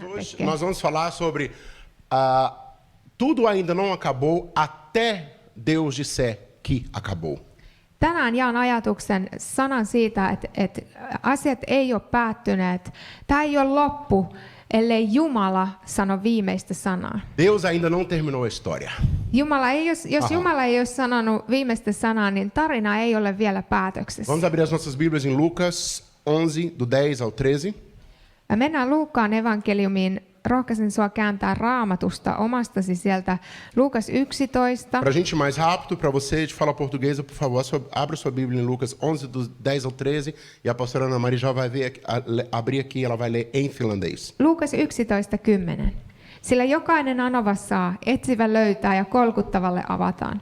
Hoje tekee. nós vamos falar sobre tudo ainda não acabou até Deus disser que acabou. Tänään jaan ajatuksen sanan siitä, että asiat ei ole päättyneet. Tämä ei ole loppu, ellei Jumala sano viimeistä sanaa. Deus ainda não terminou a história. Jos Jumala ei ole sanonut viimeistä sanaa, niin tarina ei ole vielä päätöksessä. Vamos abrir as nossas Bíblias em Lucas 11, do 10 ao 13. Mennään Luukkaan evankeliumiin. Rohkaisen sua kääntää Raamatusta omastasi sieltä Luukas 11. Para a gente ir mais rápido, para você de fala portuguesa, por favor, abra sua Bíblia em Lucas 11, do 10 ao 13, e a pastora Ana Maria já vai ver, abrir aqui, ela vai ler em finlandês. Luukas 11:10. Sillä jokainen anova saa, etsivä löytää ja kolkuttavalle avataan.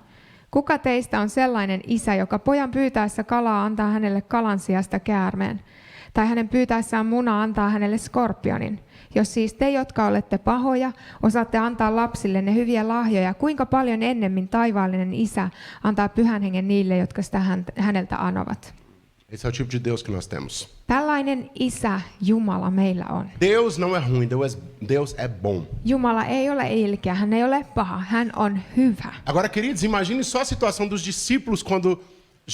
Kuka teistä on sellainen isä, joka pojan pyytäessä kalaa antaa hänelle kalan sijasta käärmeen? Tai hänen pyytäessään munaa antaa hänelle skorpionin? Jos siis te, jotka olette pahoja, osaatte antaa lapsillenne hyviä lahjoja, kuinka paljon ennemmin taivaallinen isä antaa pyhän hengen niille, jotka sitä häneltä anovat? Esse é o tipo de Deus que nós temos. Tällainen isä Jumala meillä on. Deus não é ruim, Deus é bom. Jumala ei ole ilkeä, hän ei ole paha, hän on hyvä. Agora, queridos, imagine só a situação dos discípulos quando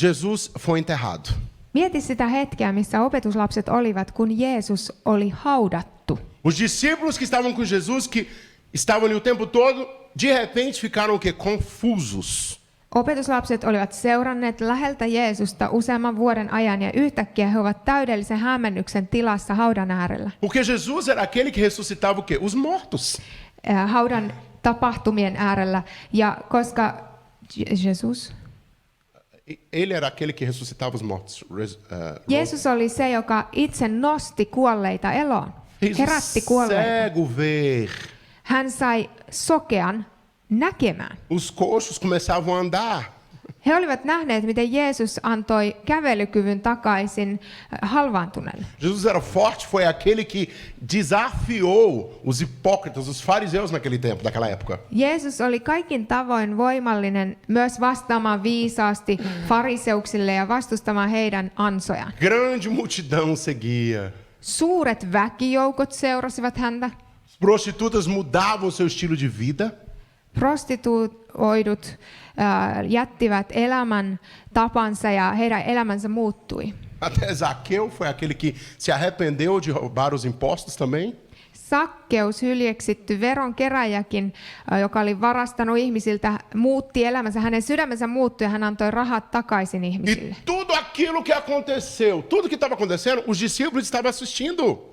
Jesus foi enterrado. Mieti sitä hetkeä, missä opetuslapset olivat, kun Jeesus oli haudattu. Os discípulos que estavam com Jesus, que estavam ali o tempo todo, de repente ficaram o quê? Confusos. Opetuslapset olivat seuranneet läheltä Jeesusta useamman vuoden ajan ja yhtäkkiä he ovat täydellisen hämmennyksen tilassa haudan äärellä. Porque Jesus era aquele que ressuscitava o quê? Os mortos. Haudan tapahtumien äärellä ja koska Jesus Ele era aquele que ressuscitava os mortos. Jeesus oli se, joka itse nosti kuolleita eloon. Fez Herätti o kuolleita. cego ver. Hän sai sokean näkemään. Os coxos começavam a andar. He olivat nähneet, miten Jeesus antoi kävelykyvyn takaisin halvaantuneelle. Jesus era forte, foi aquele que desafiou os hipócritas, os fariseus naquele tempo, naquela época. Jeesus oli kaikin tavoin voimallinen myös vastaamaan viisaasti fariseuksille ja vastustamaan heidän ansojaan. Grande multidão seguia. Suuret väkijoukot seurasivat häntä. As prostitutas mudavam seu estilo de vida. Prostituoidut jättivät elämän tapansa ja heidän elämänsä muuttui. Até Zaqueu foi aquele que se arrependeu de roubar os impostos também. Sakkeus, hyljeksitty veronkeräjäkin, joka oli varastanut ihmisiltä, muutti elämänsä. Hänen sydämensä muuttui ja hän antoi rahat takaisin ihmisille. E tudo aquilo que aconteceu, tudo que estava acontecendo, os discípulos estavam assistindo.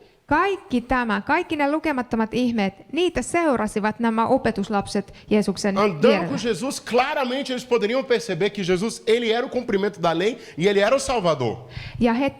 Kaikki ne lukemattomat ihmeet, niitä seurasivat nämä opetuslapset Jeesuksen Andando vierellä. com Jesus, claramente eles poderiam perceber que Jesus, ele era o cumprimento da lei e ele era o Salvador. Ja he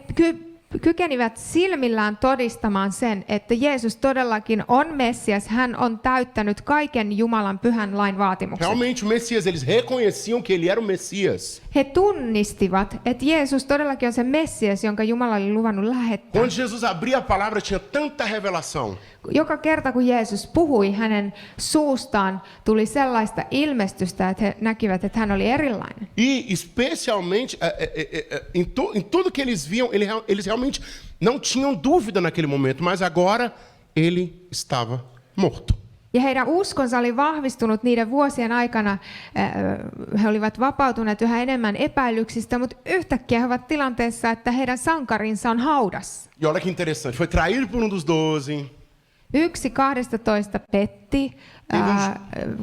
kykenivät silmillään todistamaan sen, että Jeesus todellakin on Messias, hän on täyttänyt kaiken Jumalan pyhän lain vaatimukset. Realmente o Messias, eles reconheciam que ele era o Messias. He tunnistivat, että Jeesus todellakin on se Messias, jonka Jumala oli luvannut lähettää. Quando Jesus abria a palavra, tinha tanta revelação. Joka kerta kun Jeesus puhui, hänen suustaan tuli sellaista ilmestystä, että he näkivät, että hän oli erilainen. E especialmente em tudo que eles viam, eles realmente não tinham dúvida naquele momento, mas agora ele estava morto. Ja heidän uskonsa oli vahvistunut niiden vuosien aikana. He olivat vapautuneet yhä enemmän epäilyksistä, mutta yhtäkkiä he ovat tilanteessa, että heidän sankarinsa on haudassa. E olha que interessante, foi traído por um dos 12. 1 12 petti,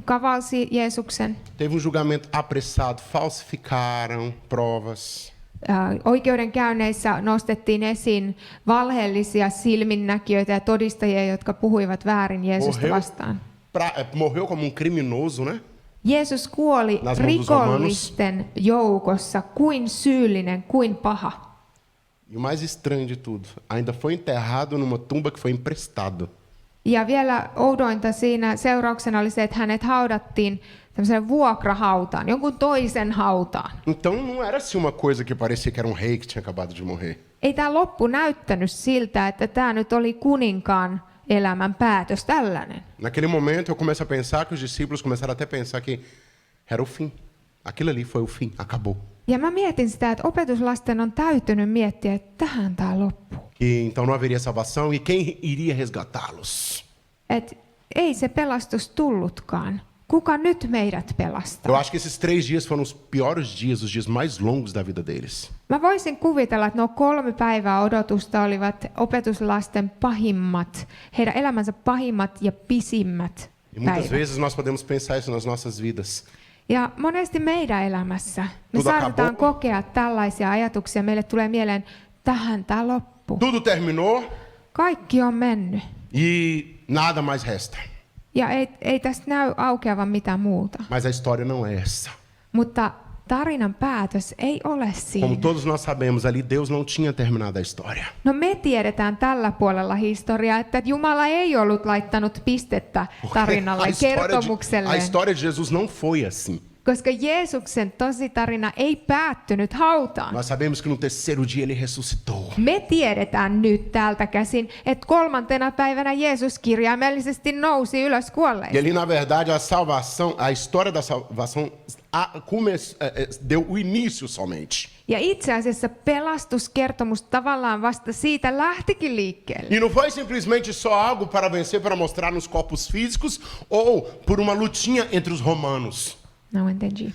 kavalsi Jeesuksen. Teve um julgamento apressado, falsificaram provas. Oikeudenkäynneissä nostettiin esiin valheellisia silminnäkijöitä ja todistajia, jotka puhuivat väärin Jeesusta vastaan. Morreu como um criminoso, né? Jeesus kuoli rikollisten joukossa kuin syyllinen, kuin paha. E o mais estranho de tudo, ainda foi enterrado numa tumba que foi emprestada. Ja vielä oudointa siinä seurauksena oli se, että hänet haudattiin tämmöiseen vuokrahautaan, jonkun toisen hautaan. Então não era assim uma coisa que parecia que era um rei que tinha acabado de morrer. Ei tämä loppu näyttänyt siltä, että tämä nyt oli kuninkaan elämän päätös tällainen. Naquele momento eu começo a pensar que os discípulos começaram até a pensar que era o fim. Aquilo ali foi o fim, acabou. Ja mä mietin sitä, että opetuslasten on täytynyt miettiä, että tähän tämä loppuu. E então não haveria salvação e quem iria resgatá-los? että ei se pelastus tullutkaan. Kuka nyt meidät pelastaa? Eu acho que esses 3 dias foram os piores dias, os dias mais longos da vida deles. Mä voisin kuvitella, että nuo 3 päivää odotusta olivat opetuslasten pahimmat, heidän elämänsä pahimmat ja pisimmät E muitas päivät. vezes nós podemos pensar isso nas nossas vidas. Ja monesti meidän elämässä me Tudo saatetaan acabou. kokea tällaisia ajatuksia. Meille tulee mieleen, tähän tämä loppuu. Tudo terminou Kaikki on mennyt. e nada mais resta. Ja ei tästä näy aukeavan mitään muuta. Mas a história não é essa. Mutta tarinan päätös ei ole Como siinä. todos nós sabemos, ali Deus não tinha terminado a história. No me tiedetään tällä puolella historiaa, että Jumala ei ollut laittanut pistettä tarinalle, a kertomukselleen. história de Jesus não foi assim. Koska Jeesuksen tositarina ei päättynyt hautaan. Nós sabemos que no terceiro dia ele ressuscitou. Me tiedetään nyt täältä käsin, että 3. päivänä Jeesus kirjaimellisesti nousi ylös E kuolleista. ali, na verdade, a salvação, a história da salvação deu o início somente. Ja itse asiassa pelastuskertomus tavallaan vasta siitä lähtikin liikkeelle. E não foi simplesmente só algo para vencer, para mostrar nos corpos físicos, ou por uma lutinha entre os romanos. No entendi.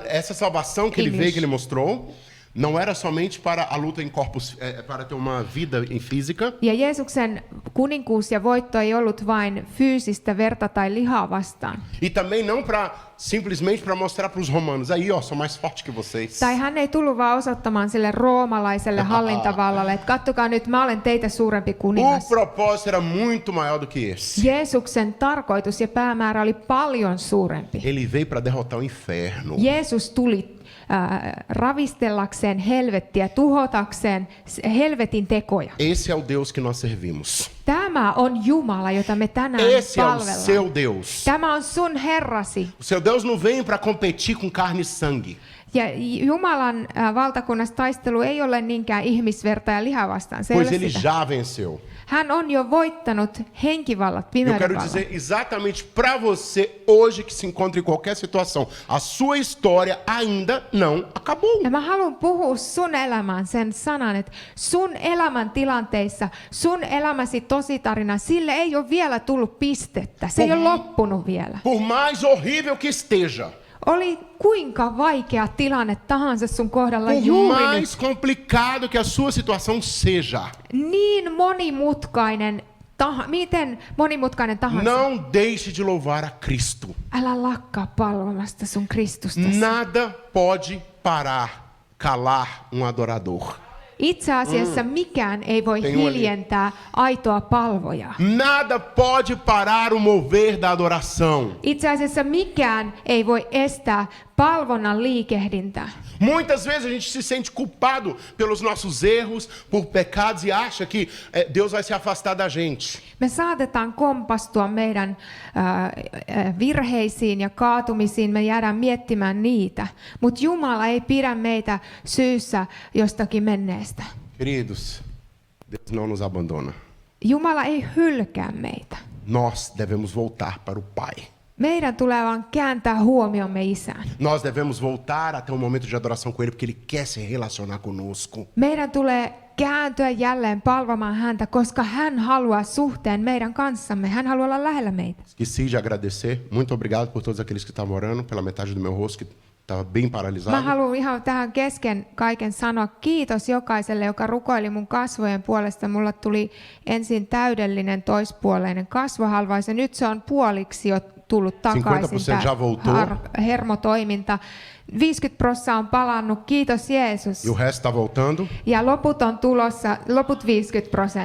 Essa salvação que ele English. veio, que ele mostrou, não era somente para a luta em corpos, para ter uma vida em física, Ja Jeesuksen kuninkuus ja voitto ei ollut vain fyysistä verta tai lihaa vastaan. e também não para simplesmente para mostrar para os romanos, aí ó, sou mais forte que vocês. Tai hän ei tullut vaan osoittamaan sille roomalaiselle hallintavallalle, että kattokaa nyt, mä olen teitä suurempi O kuningas. propósito era muito maior do que esse. Jeesuksen tarkoitus ja päämäärä oli paljon suurempi. Ele veio para derrotar o inferno. Jeesus tuli ravistellakseen helvettiä, tuhotakseen helvetin tekoja. Esse é o Deus que nós servimos. Tämä on Jumala, jota me tänään Esse é o palvellaan. seu Deus. Tämä on sun Herrasi. O seu Deus não vem para competir com carne e sangue. Ja Jumalan valtakunnassa taistelu ei ole niinkään ihmisverta ja lihaa vastaan. Se ei Pois ole ele sitä. já venceu. Hän on jo voittanut henkivallat, Eu pimeyden quero vallat. dizer exatamente para você hoje que se encontra em qualquer situação, a sua história ainda não acabou. Ja mä haluan puhua sun elämään sen sanan, että sun elämän tilanteissa, sun elämäsi tositarina, sille ei ole vielä tullut pistettä. Se ei ole loppunut vielä. Por mais horrível que esteja, Oli kuinka vaikea tilanne tahansa sun kohdalla por juuri nyt. mais complicado que a sua situação seja, Niin monimutkainen, miten monimutkainen tahansa. não deixe de louvar a Cristo. Älä lakkaa palvomasta sun Kristustasi. Nada pode parar, calar um adorador. Itse asiassa mikään ei voi Tem um ali. hiljentää aitoa palvojaa. Nada pode parar o mover da adoração. Itse asiassa mikään ei voi estää palvonnan liikehdintää. Muitas vezes a gente se sente culpado pelos nossos erros, por pecados e acha que Deus vai se afastar da gente. Me saatetaan kompastua meidän virheisiin ja kaatumisiin, me jäädään miettimään niitä, mutta Jumala ei pidä meitä syyssä jostakin menneestä. Queridos, Deus não nos abandona. Jumala ei hylkää meitä. Nós devemos voltar para o Pai. Meidän tulee vaan kääntää huomiomme Isään. Nós devemos voltar até um momento de adoração com Ele, porque Ele quer se relacionar conosco. Meidän tulee kääntyä jälleen palvomaan häntä, koska hän haluaa suhteen meidän kanssamme. Hän haluaa olla lähellä meitä. Esqueci de agradecer. Muito obrigado por todos aqueles que estavam orando, pela metade do meu rosto que estava bem Mä paralisado. haluan ihan tähän kesken kaiken sanoa kiitos jokaiselle, joka rukoili mun kasvojen puolesta. Mulla tuli ensin täydellinen toispuoleinen kasvohalvaus ja nyt se on puoliksi jo tullut takaisin. 50% já voltou. Hermotoiminta. 50% on palannut, kiitos Jeesus. E o resto está voltando. Ja loput on tulossa, loput 50%.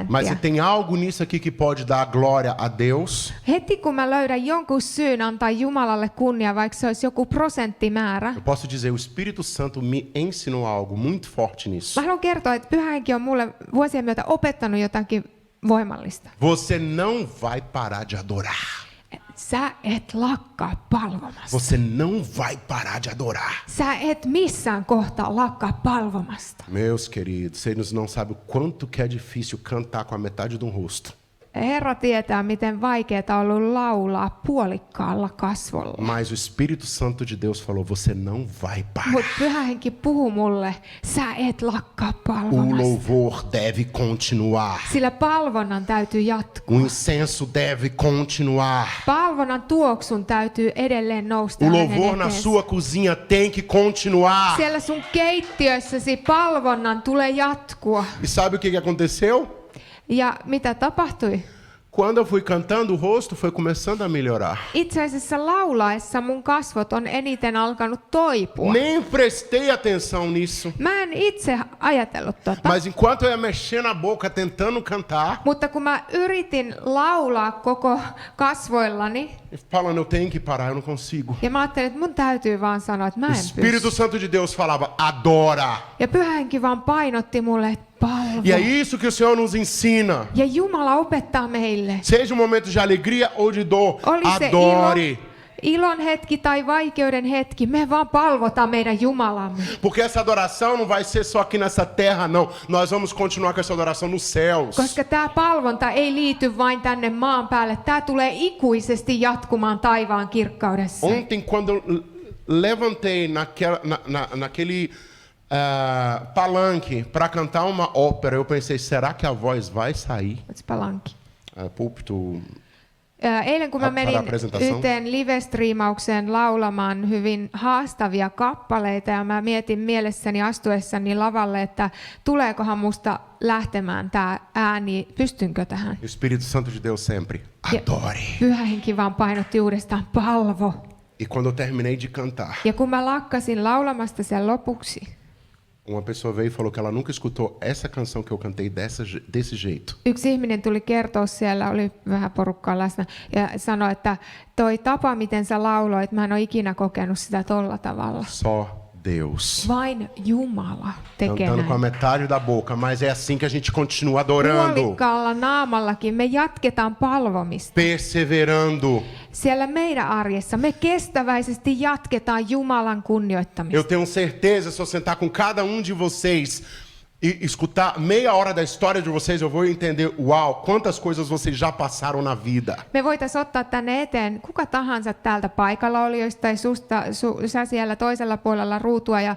Mas se tem algo nisso aqui que pode dar glória a Deus, Heti kun mä löydän jonkun syyn antaa Jumalalle kunnia, vaikka se olisi joku prosenttimäärä, eu posso dizer, o Espírito Santo me ensinou algo muito forte nisso. mä haluan kertoa, että Pyhä Henki on mulle vuosien myötä opettanut jotakin voimallista. Você não vai parar de adorar. Sä et lakkaa palvomasta. Você não vai parar de adorar. Sä et missään kohtaa lakkaa palvomasta. Meus queridos, vocês não sabem o quanto que é difícil cantar com a metade de um rosto. Herra tietää, miten vaikeaa on ollut laulaa puolikkaalla kasvolla. Mas o Espírito Santo de Deus falou, você não vai parar. Mutta Pyhä Henki puhuu mulle, sä et lakkaa O palvomasta. louvor deve continuar. Sillä palvonnan täytyy jatkua. O incenso deve continuar. Palvonnan tuoksun täytyy edelleen nousta O hänen louvor na eteensä. sua cozinha tem que continuar. Siellä sun keittiössäsi palvonnan tulee jatkua. E sabe o que aconteceu? Ja mitä tapahtui? Quando eu fui cantando, o rosto foi começando a melhorar. Itse asiassa laulaessa mun kasvot on eniten alkanut toipua. Nem prestei atenção nisso. Mä en itse ajatellut tota. Mas enquanto eu ia mexendo a boca tentando cantar, Mutta kun mä yritin laulaa koko kasvoillani, falando, eu tenho que parar, eu não consigo. ja mä ajattelin, että mun täytyy vaan sanoa, että mä O en Espírito pysty. Santo de Deus falava, adora. Ja Pyhä Henki vaan painotti mulle, että palvo. E é isso que o Senhor nos ensina. Ja Jumala opettaa meille. Seja um momento de alegria ou de dor, Oli se adore. ilon hetki tai vaikeuden hetki, me vaan palvotaan meidän Jumalamme. Porque essa adoração não vai ser só aqui nessa terra, não. Nós vamos continuar com essa adoração nos céus. Koska tämä palvonta ei liity vain tänne maan päälle. Tämä tulee ikuisesti jatkumaan taivaan kirkkaudessa. Ontem, quando eu levantei naquele palanque para cantar uma ópera, eu pensei, será que a voz vai sair? Palanki. Púlpito. Eilen kun mä menin yhteen live-striimaukseen laulamaan hyvin haastavia kappaleita ja mä mietin mielessäni astuessani lavalle, että tuleekohan musta lähtemään tää ääni, pystynkö tähän? O Espírito Santo de Deus sempre, adore. Pyhä Henki vaan painotti uudestaan, palvo. E quando eu terminei de cantar, Ja kun mä lakkasin laulamasta sen lopuksi, uma pessoa veio e falou que ela nunca escutou essa canção que eu cantei desse jeito. yksi ihminen tuli kertoa, siellä oli vähän porukkaa läsnä, ja sanoi, että toi tapa, miten sä lauloit, mä en ole ikinä kokenut sitä tolla tavalla. Só Deus. Vain Jumala tekee Cantando com a näin. metade da boca, mas é assim que a gente continua adorando, Puolikkaalla naamallakin me jatketaan palvomista. perseverando. Siellä meidän arjessa me kestäväisesti jatketaan Jumalan kunnioittamista. Eu tenho certeza, se eu sentar com cada um de vocês e escutar meia hora da história de vocês, eu vou entender, uau, quantas coisas vocês já passaram na vida. Me voitaisiin ottaa tänne eteen kuka tahansa täältä paikallaolijoista tai sä siellä toisella puolella ruutua ja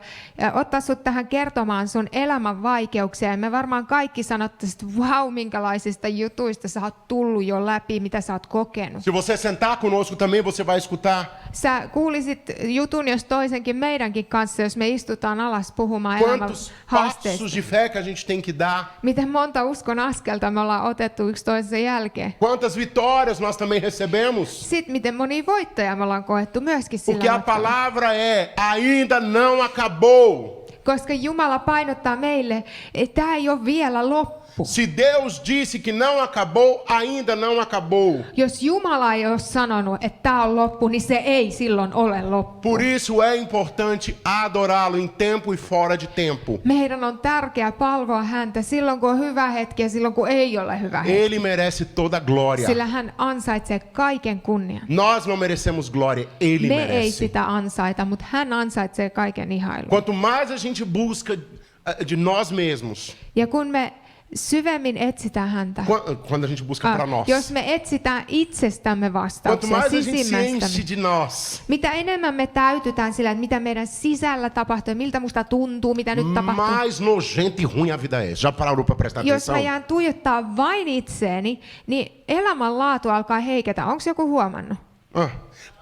ottaa sut tähän kertomaan sun elämän vaikeuksia. Ja me varmaan kaikki sanottaisiin, että vau, minkälaisista jutuista sä oot tullut jo läpi, mitä sä oot kokenut. Se você sentar conosco também, você vai escutar Sä kuulisit jutun jos toisenkin meidänkin kanssa, jos me istutaan alas puhumaan elämän quantos haasteista. passos de fé que a gente tem que dar, Miten monta uskon askelta me ollaan otettu yksi toisensa jälkeen. quantas vitórias nós também recebemos. Sitten miten monia voittoja me ollaan koettu myöskin Porque sillä a matkalla. palavra é, ainda não acabou. Koska Jumala painottaa meille, että tämä ei ole vielä loppu. Se Deus disse que não acabou, ainda não acabou. Jos Jumala ei ole sanonut, että tämä on loppu, niin se ei silloin ole loppu. Por isso é importante adorá-lo em tempo e fora de tempo. Meidän on tärkeää palvoa häntä silloin, kun on hyvä hetki ja silloin, kun ei ole hyvä hetki. Ele merece toda a glória. Sillä hän ansaitsee kaiken kunnian. Nós não merecemos glória, ele Me ei merece. sitä ansaita, mutta hän ansaitsee kaiken ihailun. Quanto mais a gente busca de nós mesmos, Ja kun me syvemmin etsitään häntä, quando a gente busca para nós, jos me etsitään itsestämme quanto vastauksia mais a gente se enche sisimmästämme, de nós, mitä enemmän me täytytään sillä, että mitä meidän sisällä tapahtuu, miltä musta tuntuu, mitä nyt tapahtuu. mais nojenta e ruim a vida é. Já pararam para prestar Jos mä atenção? jään tuijottaa vain itseeni, niin elämänlaatu alkaa heiketä. Onko joku huomannut?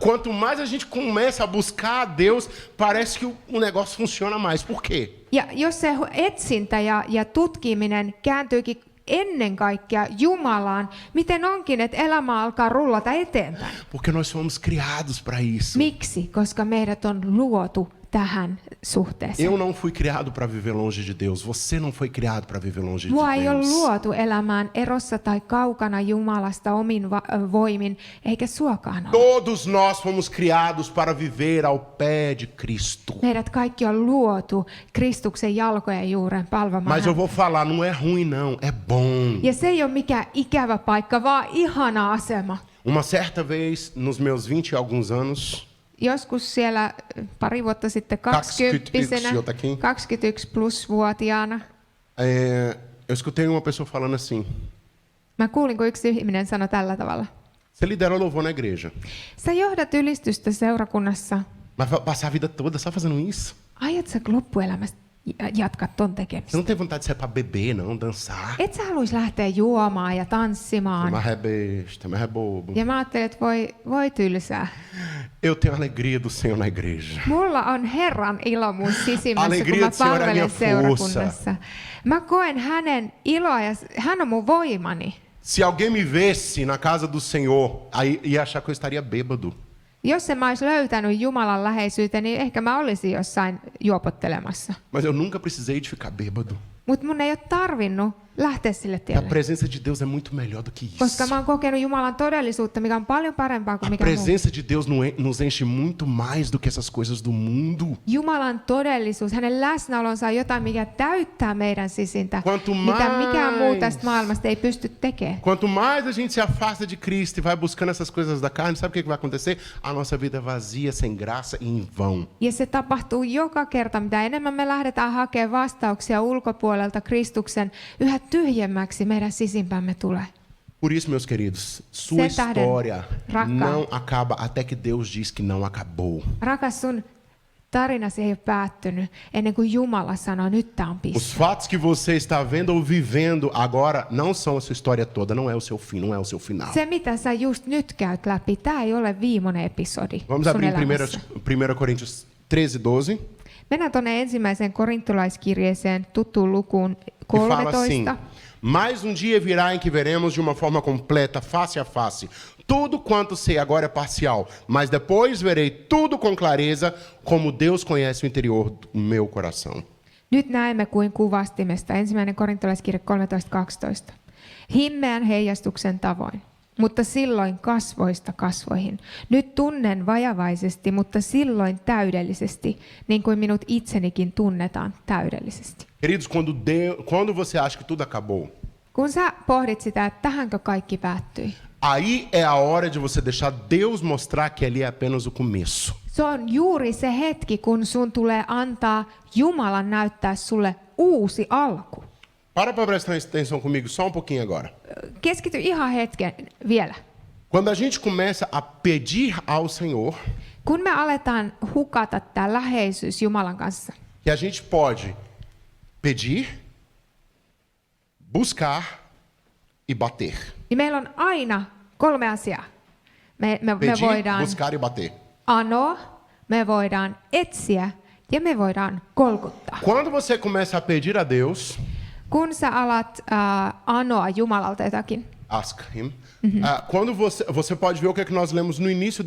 Quanto mais a gente começa a buscar a Deus, parece que o negócio funciona mais. Por quê? Ja jos se etsintä ja tutkiminen kääntyykin ennen kaikkea Jumalaan, miten onkin, että elämä alkaa rullata eteenpäin? Porque nós fomos criados para isso. Miksi? Koska meidät on luotu tähän suhteeseen. Eu não fui criado para viver longe de Deus. Você não foi criado para viver longe de Mua ei ole Deus. luotu elämään erossa tai kaukana Jumalasta omin voimin, eikä suokaan ole. Todos nós fomos criados para viver ao pé de Cristo. Meidät kaikki on luotu Kristuksen jalkojen juureen palvomaan Mas eu häntä. vou falar, não é ruim não, é bom. Ja se ei ole mikään ikävä paikka, vaan ihana asema. Uma certa vez, nos meus 20 e alguns anos, Joskus siellä pari vuotta sitten 21 plus vuotiaana, eu escutei uma pessoa falando assim, Mä kuulin, kun yksi ihminen sanoi tällä tavalla. Você lidera louvor na igreja. Sä johdat ylistystä seurakunnassa. Mas vai passar a vida toda só fazendo isso? Aiot sä loppuelämästä jatkaa ton Você tekemistä? não tem vontade de sair pra beber, não, dançar. Et sä haluais lähteä juomaan ja tanssimaan. Mas é besta, mas é bobo. Ja mä ajattelin, että voi tylsää. Eu tenho a alegria do Senhor na igreja. Mulla on Herran ilo mun sisimmässä, kun Alegria mä do Senhor é minha palvelen força. seurakunnassa. Mä koen hänen iloa ja hän on mun voimani. Se alguém me visse na casa do Senhor, aí ia achar que eu estaria bêbado. Jos en mä olisi löytänyt Jumalan läheisyyttä, niin ehkä mä olisin jossain juopottelemassa. Mas eu nunca precisei de ficar bêbado. Mutta mun ei ole tarvinnut lähteä sille A tielle. presença de Deus é muito melhor do que Koska isso. mä oon kokenut Jumalan todellisuutta, mikä on paljon parempaa kuin A mikä muu. presença de Deus nos enche muito mais do que essas coisas do mundo. Jumalan todellisuus, hänen läsnäolonsa on jotain, mikä täyttää meidän sisintä, Quanto mitä mikään muu mais- tästä maailmasta ei pysty tekemään. Quanto mais a gente se afasta de Cristo e vai buscando essas coisas da carne, sabe o que vai acontecer? A nossa vida é vazia, sem graça e em vão. Ja se tapahtuu joka kerta, mitä enemmän me lähdetään hakemaan vastauksia ulkopuolelta Kristuksen, yhä tyhjemmäksi meidän sisimpämme tulee. Por isso, meus queridos, sua Sen tähden, história rakkaat. não acaba até que Deus diz que não acabou. Rakas, sun tarinasi ei ole päättynyt ennen kuin Jumala sanoo, nyt tää on Os piste. fatos que você está vendo ou vivendo agora não são a sua história toda, não é o seu fim, não é o seu final. Se, mitä sä just nyt käyt läpi, tää ei ole viimeinen episodi Vamos sun abrir em elämässä. 1 Coríntios 13:12. Mennään tuonne ensimmäiseen korintolaiskirjeeseen tuttuun lukuun E fala assim: 13. Mas um dia virá em que veremos de uma forma completa, face a face. Tudo quanto sei agora é parcial, mas depois verei tudo com clareza, como Deus conhece o interior do meu coração. Nyt näemme kuin kuvastimesta. Ensimmäinen korintolaiskirje 13.12. Himmeän heijastuksen tavoin, mutta silloin kasvoista kasvoihin. Nyt tunnen vajavaisesti, mutta silloin täydellisesti, niin kuin minut itsenikin tunnetaan täydellisesti. Queridos, quando você acha que tudo acabou, Kun sä pohdit sitä, että tähänkö kaikki päättyi, aí é a hora de você deixar Deus mostrar que ali é apenas o começo. se on juuri se hetki, kun sun tulee antaa Jumalan näyttää sulle uusi alku. Para prestar atenção comigo só um pouquinho agora. Keskity ihan hetken vielä. Quando a gente começa a pedir ao Senhor, Kun me aletaan hukata tämä läheisyys Jumalan kanssa, que a gente pode pedir, buscar e bater. niin meillä on aina 3 asiaa. Me Pedir, voidaan buscar e bater. anoa, me voidaan etsiä ja me voidaan kolkuttaa. Quando você começa a pedir a Deus, Kun sä alat anoa Jumalalta jotakin, ask him. Quando você pode ver o que é que nós lemos no início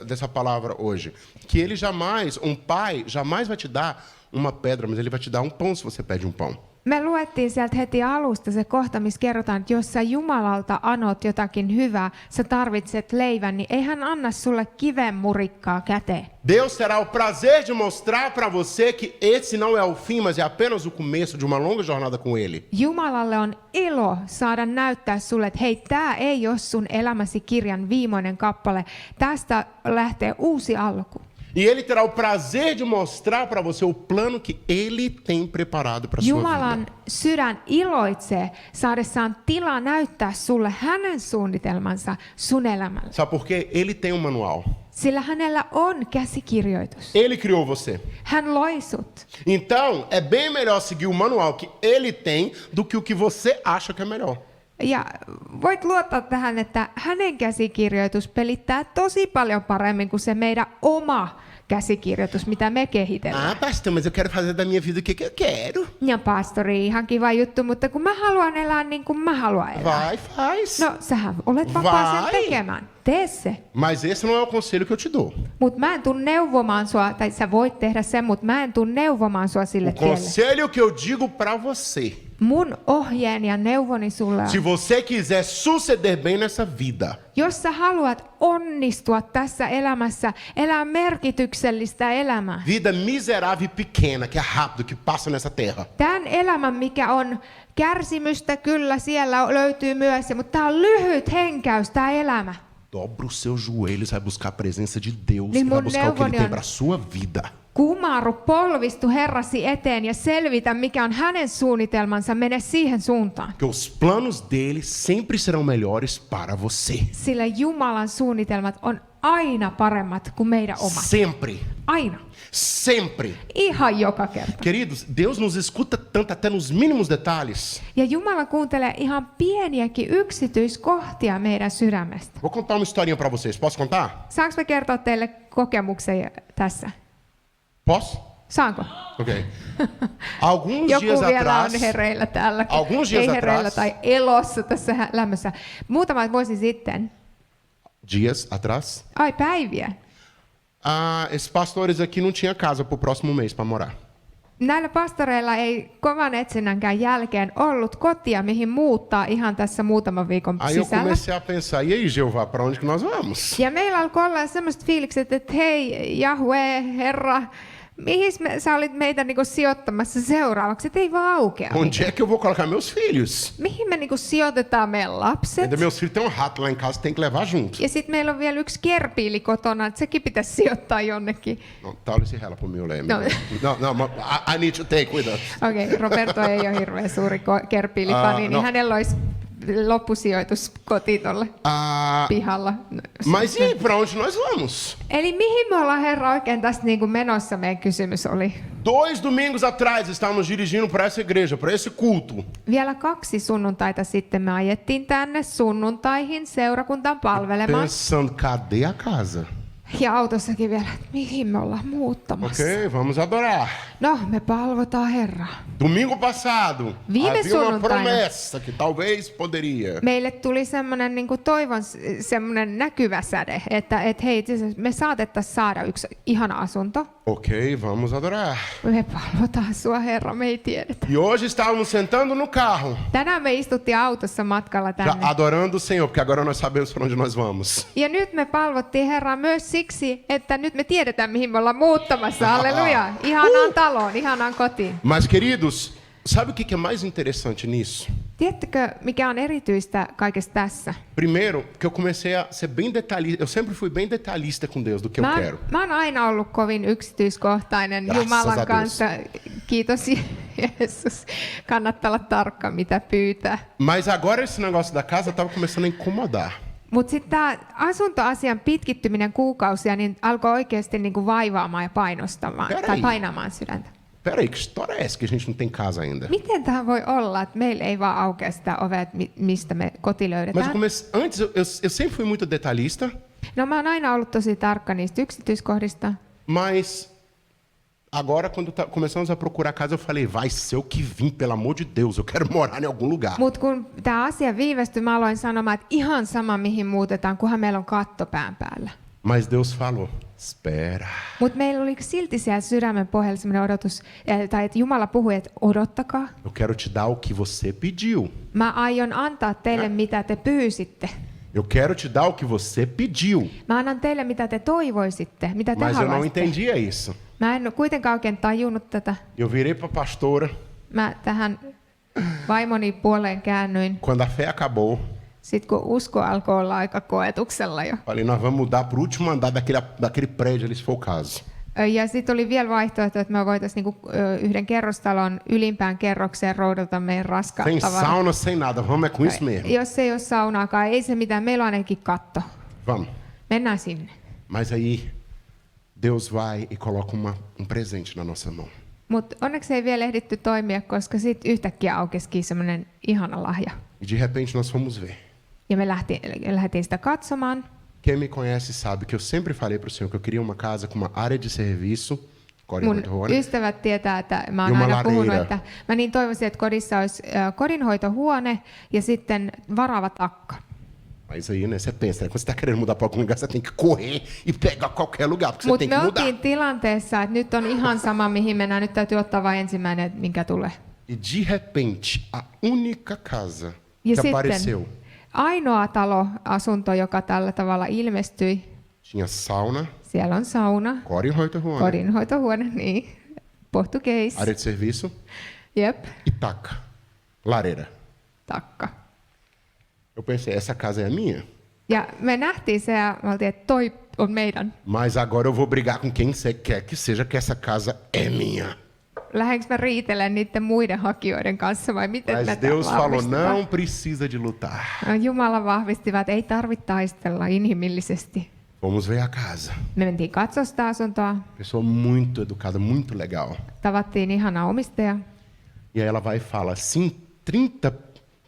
dessa palavra hoje, que ele jamais, um pai jamais vai te dar uma pedra, mas ele vai te dar um pão se você pede um pão. me luettiin sieltä heti alusta se kohta, missä kerrotaan, että jos sä Jumalalta anot jotakin hyvää, sä tarvitset leivän, niin ei hän anna sulle kiven murikkaa käteen. Deus terá o prazer de mostrar para você que esse não é o fim, mas é apenas o começo de uma longa jornada com ele. Jumalalle on ilo saada näyttää sulle, että hei, tää ei ole sun elämäsi kirjan viimeinen kappale. Tästä lähtee uusi alku. E ele terá o prazer de mostrar para você o plano que ele tem preparado para sua Jumalan vida. sydän iloitsee saadessaan tilaa näyttää sulle hänen suunnitelmansa sun elämällä. Sabe por quê? Ele tem um manual. Sillä hänellä on käsikirjoitus. Ele criou você. Hän loi sut. Então, é bem melhor seguir o manual que ele tem do que o que você acha que é melhor. Ja voit luottaa tähän, että hänen käsikirjoitus pelittää tosi paljon paremmin kuin se meidän oma käsikirjoitus, mitä me kehitellään. pastor, mas eu quero fazer da minha vida o que eu quero. Ja pastori, ihan kiva juttu, mutta kun mä haluan elää niin kuin mä haluan elää. Vai, faz. No, sähän olet vapaa sen Vai. tekemään. Tee se. Mas esse não é o conselho que eu te dou. Mutta mä en tuu neuvomaan sua, tai sä voit tehdä sen, mutta mä en tuu neuvomaan sua sille O tielle. conselho que eu digo para você, Mun ohjeeni ja neuvoni sulle on, se você quiser suceder bem nessa vida, jos sä haluat onnistua tässä elämässä, elää merkityksellistä elämää. vida miserável e pequena, que é rápido, que passa nessa terra. Tämän elämän, mikä on kärsimystä, kyllä siellä löytyy myös, mutta tämä on lyhyt henkäys, tämä elämä. Dobra os seus joelhos, vai buscar a presença de Deus, Niin e vai mun buscar o que ele neuvoni tem on- para sua vida. Kumarru, polvistu Herrasi eteen ja selvitä, mikä on hänen suunnitelmansa. Mene siihen suuntaan. Que os planos dele sempre serão melhores para você. Sillä Jumalan suunnitelmat on aina paremmat kuin meidän omat. Sempre. Aina. Sempre. Ihan joka kerta. Queridos, Deus nos escuta tanto até nos mínimos detalhes. Ja Jumala kuuntelee ihan pieniäkin yksityiskohtia meidän sydämestä. Vou contar uma historinha para vocês. Posso contar? Saanko mä kertoa teille kokemuksen tässä? Posso? Saanko? Ok. Alguns Joku dias vielä atrás, on hereillä täällä. Alguns dias Ei hereillä atrás. tai elossa tässä lämmössä. Muutama vuosi sitten. dias atrás, Ai päiviä. esses pastores aqui não tinha casa pro próximo mês para morar. Näillä pastoreilla ei kovan etsinnänkään jälkeen ollut kotia, mihin muuttaa ihan tässä muutaman viikon Aí eu sisällä. comecei a pensar, e aí, Jeová, para onde que nós vamos? Ja meillä alkoi olla sellaiset fiilikset, että hei, Jahve, Herra, mihin sä olit meitä niinku sijoittamassa seuraavaksi? Et ei vaan aukea. Onde é que eu vou colocar meus filhos? Mihin me niinku sijoitetaan meidän lapset? Ainda meus filhos têm um rato lá em casa, tem que levar junto. Ja sitten meillä on vielä yksi kerpiili kotona, että sekin pitäisi sijoittaa jonnekin. Não, Tauli se rela pro meu leme. Não. Não, mas I need to take, cuidado. Okei, Roberto ei ole hirveän suuri kerpiilifani, niin no. hänellä olisi loppusijoituskoti tuolle pihalla. Mas e aí, para onde nós vamos? Eli mihin me ollaan, Herra, oikein tästä niin kuin menossa, meidän kysymys oli. 2 domingos atrás estávamos dirigindo para essa igreja, para esse culto. Vielä 2 sunnuntaita sitten me ajettiin tänne sunnuntaihin seurakuntaan palvelemaan. Pensando, cadê a casa? Ja autossakin vielä, että mihin me ollaan muuttamassa. Ok, vamos adorar. No, me palvotaan Herraa. Domingo passado, Viime havia uma sunnuntaina. promessa que talvez poderia. Meille tuli semmoinen niin kuin toivon semmoinen näkyvä säde, että hei, me saatettaisiin saada yksi ihana asunto. Ok, vamos adorar. Me palvotaan sua, Herra, me ei tiedetä. E hoje estávamos sentando no carro, Tänään me istuttiin autossa matkalla já tänne. adorando o Senhor, porque agora nós sabemos para onde nós vamos. Ja nyt me palvottiin Herraa myös siksi, että nyt me tiedetään, mihin me ollaan muuttamassa. Halleluja! Ihanaan taloon, ihanaan kotiin. Mas, queridos, sabe o que é mais interessante nisso? Tiedättekö, mikä on erityistä kaikessa tässä? Primeiro, que eu comecei a ser bem detalhista. Eu sempre fui bem detalhista com Deus do que eu quero. Mä oon aina ollut kovin yksityiskohtainen Graças a Jumalan Deus. kanssa. Kiitos Jeesus. Kannattaa olla tarkka, mitä pyytää. Mas agora esse negócio da casa estava começando a incomodar. Mutta sitten tämä asuntoasian pitkittyminen kuukausia niin alkoi oikeasti niinku vaivaamaan ja painostamaan Peraí. tai painamaan sydäntä. Peraí, que história é essa que a gente não tem casa ainda? Miten tämä voi olla, että meillä ei vaan aukea sitä ovea, että mistä me koti Mas eu löydetään? antes eu sempre fui muito detalhista, No mä oon aina ollut tosi tarkka niistä yksityiskohdista. mas agora quando começamos a procurar casa, eu falei, vai ser o que vim, pelo amor de Deus, eu quero morar em algum lugar. Mutta kun tämä asia viivästyi, mä aloin sanomaan, että ihan sama mihin muutetaan, kunhan meillä on katto pään päällä. Mas Deus falou, espera. Mutta meillä oli silti siellä sydämen pohjalla sellainen odotus, tai että Jumala puhui, että odottakaa. Eu quero te dar o que você pediu. Mä aion antaa teille, mitä te pyysitte. Eu quero te dar o que você pediu. Mä annan teille, mitä te toivoisitte, mitä te Mas eu não haluaisitte. entendia isso. Mä en kuitenkaan oikein tajunnut tätä. Eu virei para a pastora, Mä tähän vaimoni puoleen käännyin. quando a fé acabou, Sitten kun usko alkoi olla aika koetuksella jo. falei, nós vamos mudar para o último andar daquele prédio ali, se for o caso. Ja sitten oli vielä vaihtoehto, että me voitaisiin niinku, yhden kerrostalon ylimpään kerrokseen roudata meidän raskaat Sem tavarat. sauna, sem nada. Vamos é com isso mesmo. Jos ei ole saunaakaan, ei se mitään. Meillä on ainakin katto. Vamos. Mennään sinne. Mas aí, Deus vai e coloca um presente na nossa mão. Mutta onneksi ei vielä ehditty toimia, koska sitten yhtäkkiä aukesikin semmoinen ihana lahja. E de repente nós fomos ver. Ja me lähdettiin sitä katsomaan. Quem me conhece sabe que eu sempre falei para o Senhor que eu queria uma casa com uma área de serviço. Mun ystävät tietää, että mä oon Jumala aina puhunut, riitä. että mä niin toivoisin, että kodissa olisi kodinhoitohuone ja sitten varaava takka. Mas aí, né, você pensa, né, quando você está querendo mudar para algum lugar, você tem que correr e pegar qualquer lugar, porque você Mutta tem me que mudar. oltiin tilanteessa, että nyt on ihan sama, mihin mennään. Nyt täytyy ottaa vain ensimmäinen, minkä tulee. E de repente, a única casa Ja que sitten apareceu ainoa asunto, joka tällä tavalla ilmestyi, tinha sauna, siellä on sauna, kodinhoitohuone, kodinhoitohuone, niin, portugeis, área de serviço jep, e taca, lareira. takka. Eu pensei, essa casa é a minha? Ja me nähtiin se ja me oltiin, että toi on meidän. Mas agora eu vou brigar com quem você quer que seja, que essa casa é minha. Lähdenkö mä riitelen niiden muiden hakijoiden kanssa vai miten Mas tätä Deus falou, vahvistetaan? não precisa de lutar. Jumala vahvistivat, että ei tarvitse taistella inhimillisesti. Vamos ver a casa. Me mentiin katsoa sitä asuntoa, Pessoa muito educada, muito legal. tavattiin ihana omistaja. E aí ela vai e fala, sim,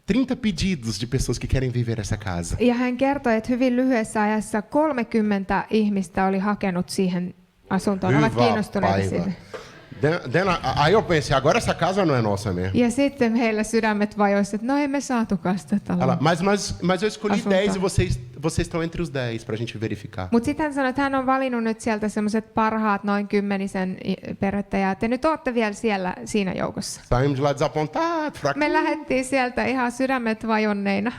30 pedidos de pessoas que querem viver essa casa. Ja hän kertoi, että hyvin lyhyessä ajassa 30 ihmistä oli hakenut siihen asuntoon, ovat Hyvä kiinnostuneita päivä. siitä. Aí eu pensei, agora essa casa não é nossa mesmo. Ja sitten heillä sydämet vajoisivat, että no ei me saatukaan sitä taloa. Ela, mas eu escolhi Assunto. 10 e vocês estão entre os 10 pra gente verificar. Mutta sitten hän sanoi, että hän on valinnut nyt sieltä semmoiset parhaat noin 10 perhettä ja te nyt olette vielä siinä joukossa. Saímos de lá desapontados, Me fraquinhos. lähdettiin sieltä ihan sydämet vajonneina,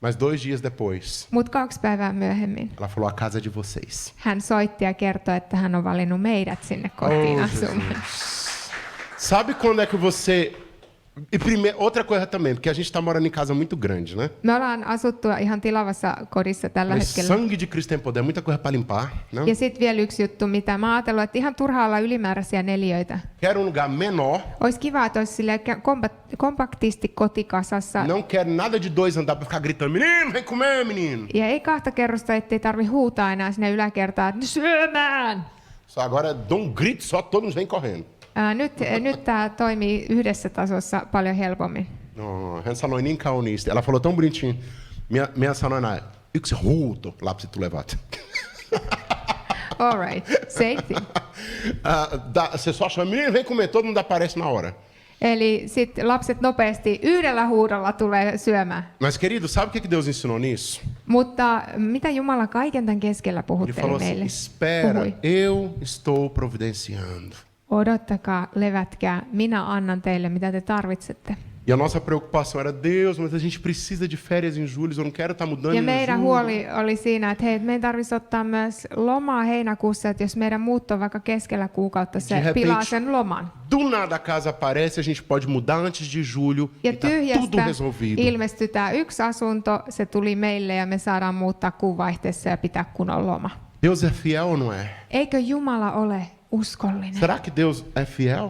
Mas 2 dias depois, mutta 2 päivää myöhemmin ela falou, a casa é de vocês. hän soitti ja kertoi, että hän on valinnut meidät sinne kotiin asumaan. Jesus. Sabe quando é que você... outra coisa também, porque a gente está morando em casa muito grande, né? Me ollaan asuttu ihan tilavassa kodissa tällä Mas hetkellä. sangue de Cristo tem poder, muita coisa para limpar, não? Ja sitten vielä yksi juttu, mitä mä ajattelin, että ihan turhaa olla ylimääräisiä neliöitä. Quero um lugar menor, Olisi kiva, että olisi silleen kompaktisti kotikasassa. não quero nada de 2 andar para ficar gritando, menino, vem comer, menino. Ja ei 2 kerrosta, ettei tarvi huutaa enää sinne yläkertaan, että syömään! Só agora dou um grito só, todos vêm correndo. Nyt tämä toimii yhdessä tasossa paljon helpommin. No, hän sanoi niin kauniisti. Ela falou tão bonitinho. Minä sanoin näin, yksi huuto lapset tulevat. All right, same thing. Você só chama, menino, vem comer, todo mundo aparece na hora. Eli sitten lapset nopeasti yhdellä huudolla tulee syömään. Mas querido, sabe o que Deus ensinou nisso? Mutta mitä Jumala kaiken tämän keskellä Ele puhutteli falou assim, meille? espera, Puhui. eu estou providenciando. Odottakaa, levätkää, minä annan teille, mitä te tarvitsette. E a nossa preocupação era, Deus, mas a gente precisa de férias em julho, eu não quero estar mudando Ja em meidän julho. huoli oli siinä, että hei, meidän tarvitsisi ottaa myös lomaa heinäkuussa, että jos meidän muutto vaikka keskellä kuukautta, se De repente, pilaa sen loman. Do nada a casa aparece, a gente pode mudar antes de julho Ja e tá tudo tyhjästä resolvido. ilmestytään yksi asunto, se tuli meille ja me saadaan muuttaa kuun vaihteessa ja pitää kunnon loma. Deus é fiel ou não é? Eikö Jumala ole uskollinen? Será que Deus é fiel?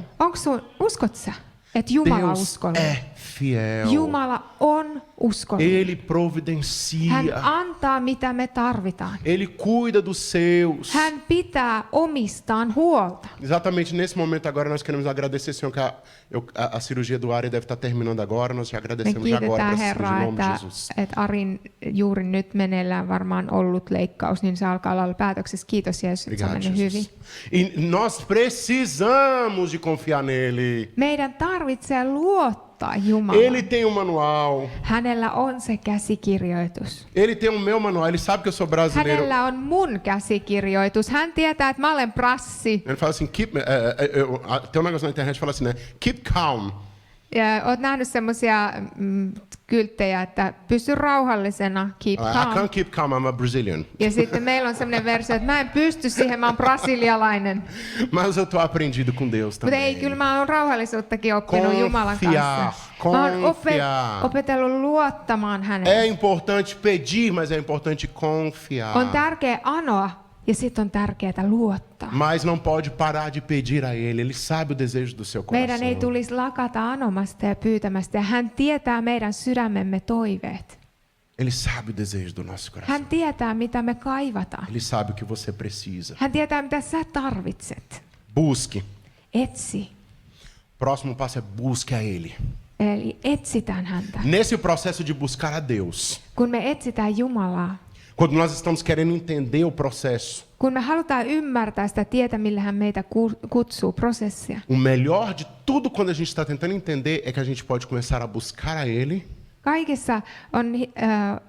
Uskot sä, että Jumala on Deus uskollinen? é fiel. Jumala on uskollinen. Ele providencia. Hän antaa, mitä me tarvitaan. Ele cuida dos seus. Hän pitää omistaan huolta. Exatamente nesse momento agora nós queremos agradecer, Senhor, que a cirurgia do Ari deve estar terminando agora. Nós já Me agradecemos já agora kiitetään por essa cirurgia Herraa, em nome de että, Jesus. että Arin juuri nyt meneillään varmaan ollut leikkaus, niin se alkaa olla päätöksessä. Kiitos Jeesus, että se on Obrigado, mennyt hyvin. Jesus. E nós precisamos de confiar nele. Meidän tarvitsee luottaa Jumalaan. Ele tem um manual. Hänellä on se käsikirjoitus. Ele tem o meu manual. Ele sabe que eu sou brasileiro. Hänellä on mun käsikirjoitus. Hän tietää, että mä olen prassi. Ele fala assim, tem um negócio na internet que fala assim, né? Keep calm. Ja oot nähnyt semmoisia kylttejä, että pysy rauhallisena, keep I calm. can't keep calm, I'm a Brazilian. Ja sitten meillä on semmoinen versio, että mä en pysty siihen, mä oon brasilialainen. Mas eu tô aprendido com Deus Mutta ei, também. kyllä mä oon rauhallisuuttakin oppinut Jumalan kanssa. Confiar, Mä oon confiar. opetellut luottamaan É häneen. importante pedir, mas é importante confiar. On tärkeä anoa ja sitten on tärkeää luottaa. Mas não pode parar de pedir a Ele. Ele sabe o desejo do seu Meidän ei coração. tulisi lakata anomasta ja pyytämästä. Ja hän tietää meidän sydämemme toiveet. Ele sabe o desejo do nosso coração. Hän tietää, mitä me kaivataan. Ele sabe o que você precisa. Hän tietää, mitä sä tarvitset. Busque. Etsi. Próximo passo é busque a Ele. Eli etsitään häntä. Nesse processo de buscar a Deus, Kun me etsitään Jumalaa, quando nós estamos querendo entender o processo, kun me halutaan ymmärtää sitä tietä, millä hän meitä kutsuu, prosessia. o melhor de tudo quando a gente está tentando entender é que a gente pode começar a buscar a Ele. Kaikessa on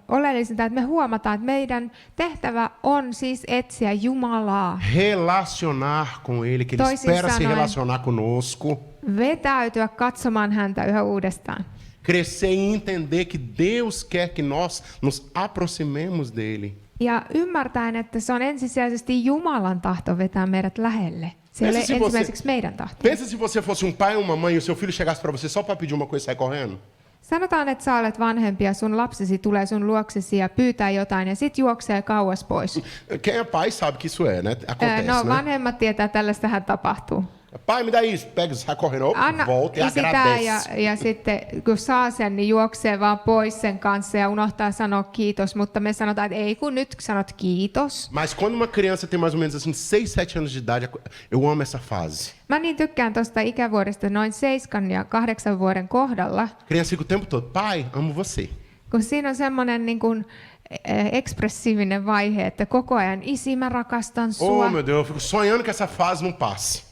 oleellisinta, että me huomataan, että meidän tehtävä on siis etsiä Jumalaa. Relacionar com Ele, que Ele Toisin espera se sanoen- relacionar conosco. Vetäytyä katsomaan häntä yhä uudestaan. Crescer e entender que Deus quer que nós nos aproximemos dele. Ja ymmärtäen, että se on ensisijaisesti Jumalan tahto vetää meidät lähelle. Se ei ole Pensa se ensimmäiseksi meidän tahto. Pensa se você fosse um pai ou uma mãe e o seu filho chegasse para você só para pedir uma coisa e sair correndo. Sanotaan, että sä olet vanhempi ja sun lapsesi tulee sun luoksesi ja pyytää jotain ja sit juoksee kauas pois. Quem é pai sabe que isso é, né? Acontece, No né? vanhemmat tietää, että tällaistähän tapahtuu. Pai, me dá isso. Pega, sai correndo, Anna volta e sitä agradece. ja sitten kun saa sen, niin juoksee vaan pois sen kanssa ja unohtaa sanoa kiitos, mutta me sanotaan, että ei kun nyt sanot kiitos. Mas quando uma criança tem mais ou menos assim 6, 7 anos de idade, eu amo essa fase. Mä niin tykkään tuosta ikävuodesta noin 7 ja 8 vuoden kohdalla, A criança fica o tempo todo, pai, amo você. kun siinä on semmoinen niin kuin ekspressiivinen vaihe, että koko ajan isi mä rakastan sua. Oh, meu Deus, eu fico sonhando que essa fase não passe.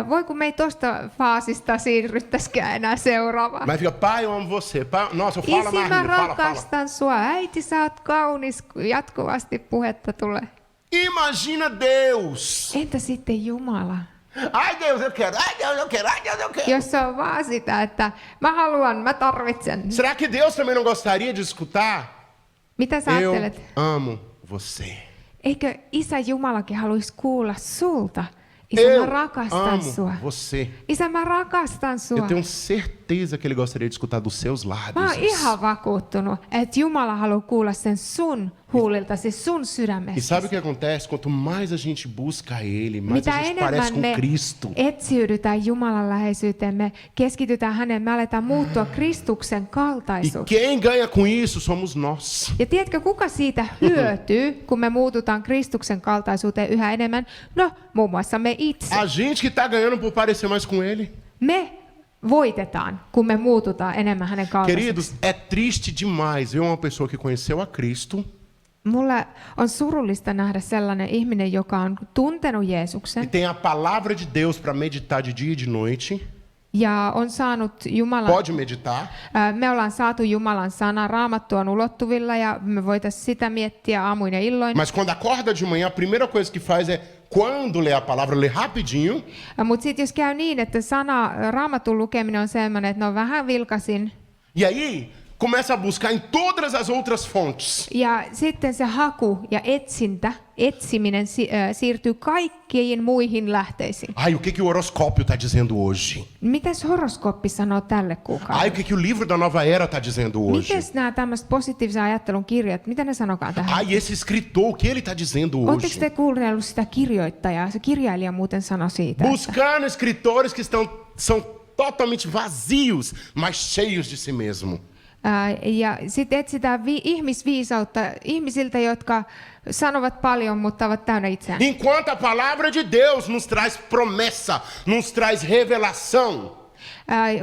Voi kun me ei tosta faasista siirryttäisikään enää seuraavaan. Mas fica, pai, eu amo você. Pai, nossa, fala Isi mais, mä lindo, fala. rakastan sua, äiti sä oot kaunis, jatkuvasti puhetta tulee. Imagina Deus. Entä sitten Jumala? Ai Deus, eu quero. Ai Deus, eu quero. Ai Deus, eu quero. Jos se on vaan sitä, että mä haluan, mä tarvitsen. Será que Deus também não gostaria de escutar? Mitä sä Eu ajattelet? amo você. Eikö Isä Jumalakin haluaisi kuulla sulta? Isä, mä Eu rakastan amo sua. você. Isä, mä rakastan Eu sua. tenho certeza que ele gostaria de escutar dos seus Mä lábios. oon ihan vakuuttunut, että Jumala haluaa kuulla sen sun huuliltasi, sun E sydämestä. sabe o que acontece? Quanto mais a gente busca ele, mais a Mitä gente parece enemmän com me Cristo. etsiydytään Jumalan läheisyyteen, me keskitytään häneen, me aletaan muuttua Kristuksen E kaltaisuuteen. quem ganha com isso somos nós. Ja tiedätkö, kuka siitä hyötyy, kun me muututaan Kristuksen kaltaisuuteen yhä enemmän? No, muun muassa me itse. A gente que está ganhando por parecer mais com ele. Me voitetaan, kun me muututaan enemmän hänen kaltaiseksi. Queridos, é triste demais ver uma pessoa que conheceu a Cristo Mulle on surullista nähdä sellainen ihminen, joka on tuntenut e Jeesuksen tem a palavra de Deus para meditar de dia e de noite. ja on saanut Jumalan. Pode meditar. Me ollaan saatu Jumalan sana, Raamattu on ulottuvilla ja me voitaisiin sitä miettiä aamuin ja illoin. Mas quando acorda de manhã, a primeira coisa que faz é, quando lê a palavra, lê rapidinho. Mutta sitten jos käy niin, että Raamatun lukeminen on sellainen, että ne on vähän vilkasin E aí, começa a buscar em todas as outras fontes. ja sitten se haku ja etsiminen siirtyy kaikkiin muihin lähteisiin. Ai, o que que o horoscópio está dizendo hoje? Mitäs horoskooppi sanoo tälle kuukaudelle? Ai, o que que o livro da nova era está dizendo hoje? Mites nämä tämmöiset positiivisen ajattelun kirjat, mitä ne sanokaan tähän? Ai, esse escritor, o que ele está dizendo Oletteko hoje? te kuunnellut sitä kirjoittajaa? Se kirjailija muuten sanoi siitä. Buscando escritores que são totalmente vazios, mas cheios de si mesmo. Ja sitten etsitään ihmisviisautta ihmisiltä, jotka sanovat paljon, mutta ovat täynnä itseään. Enquanto a palavra de Deus nos traz promessa, nos traz revelação.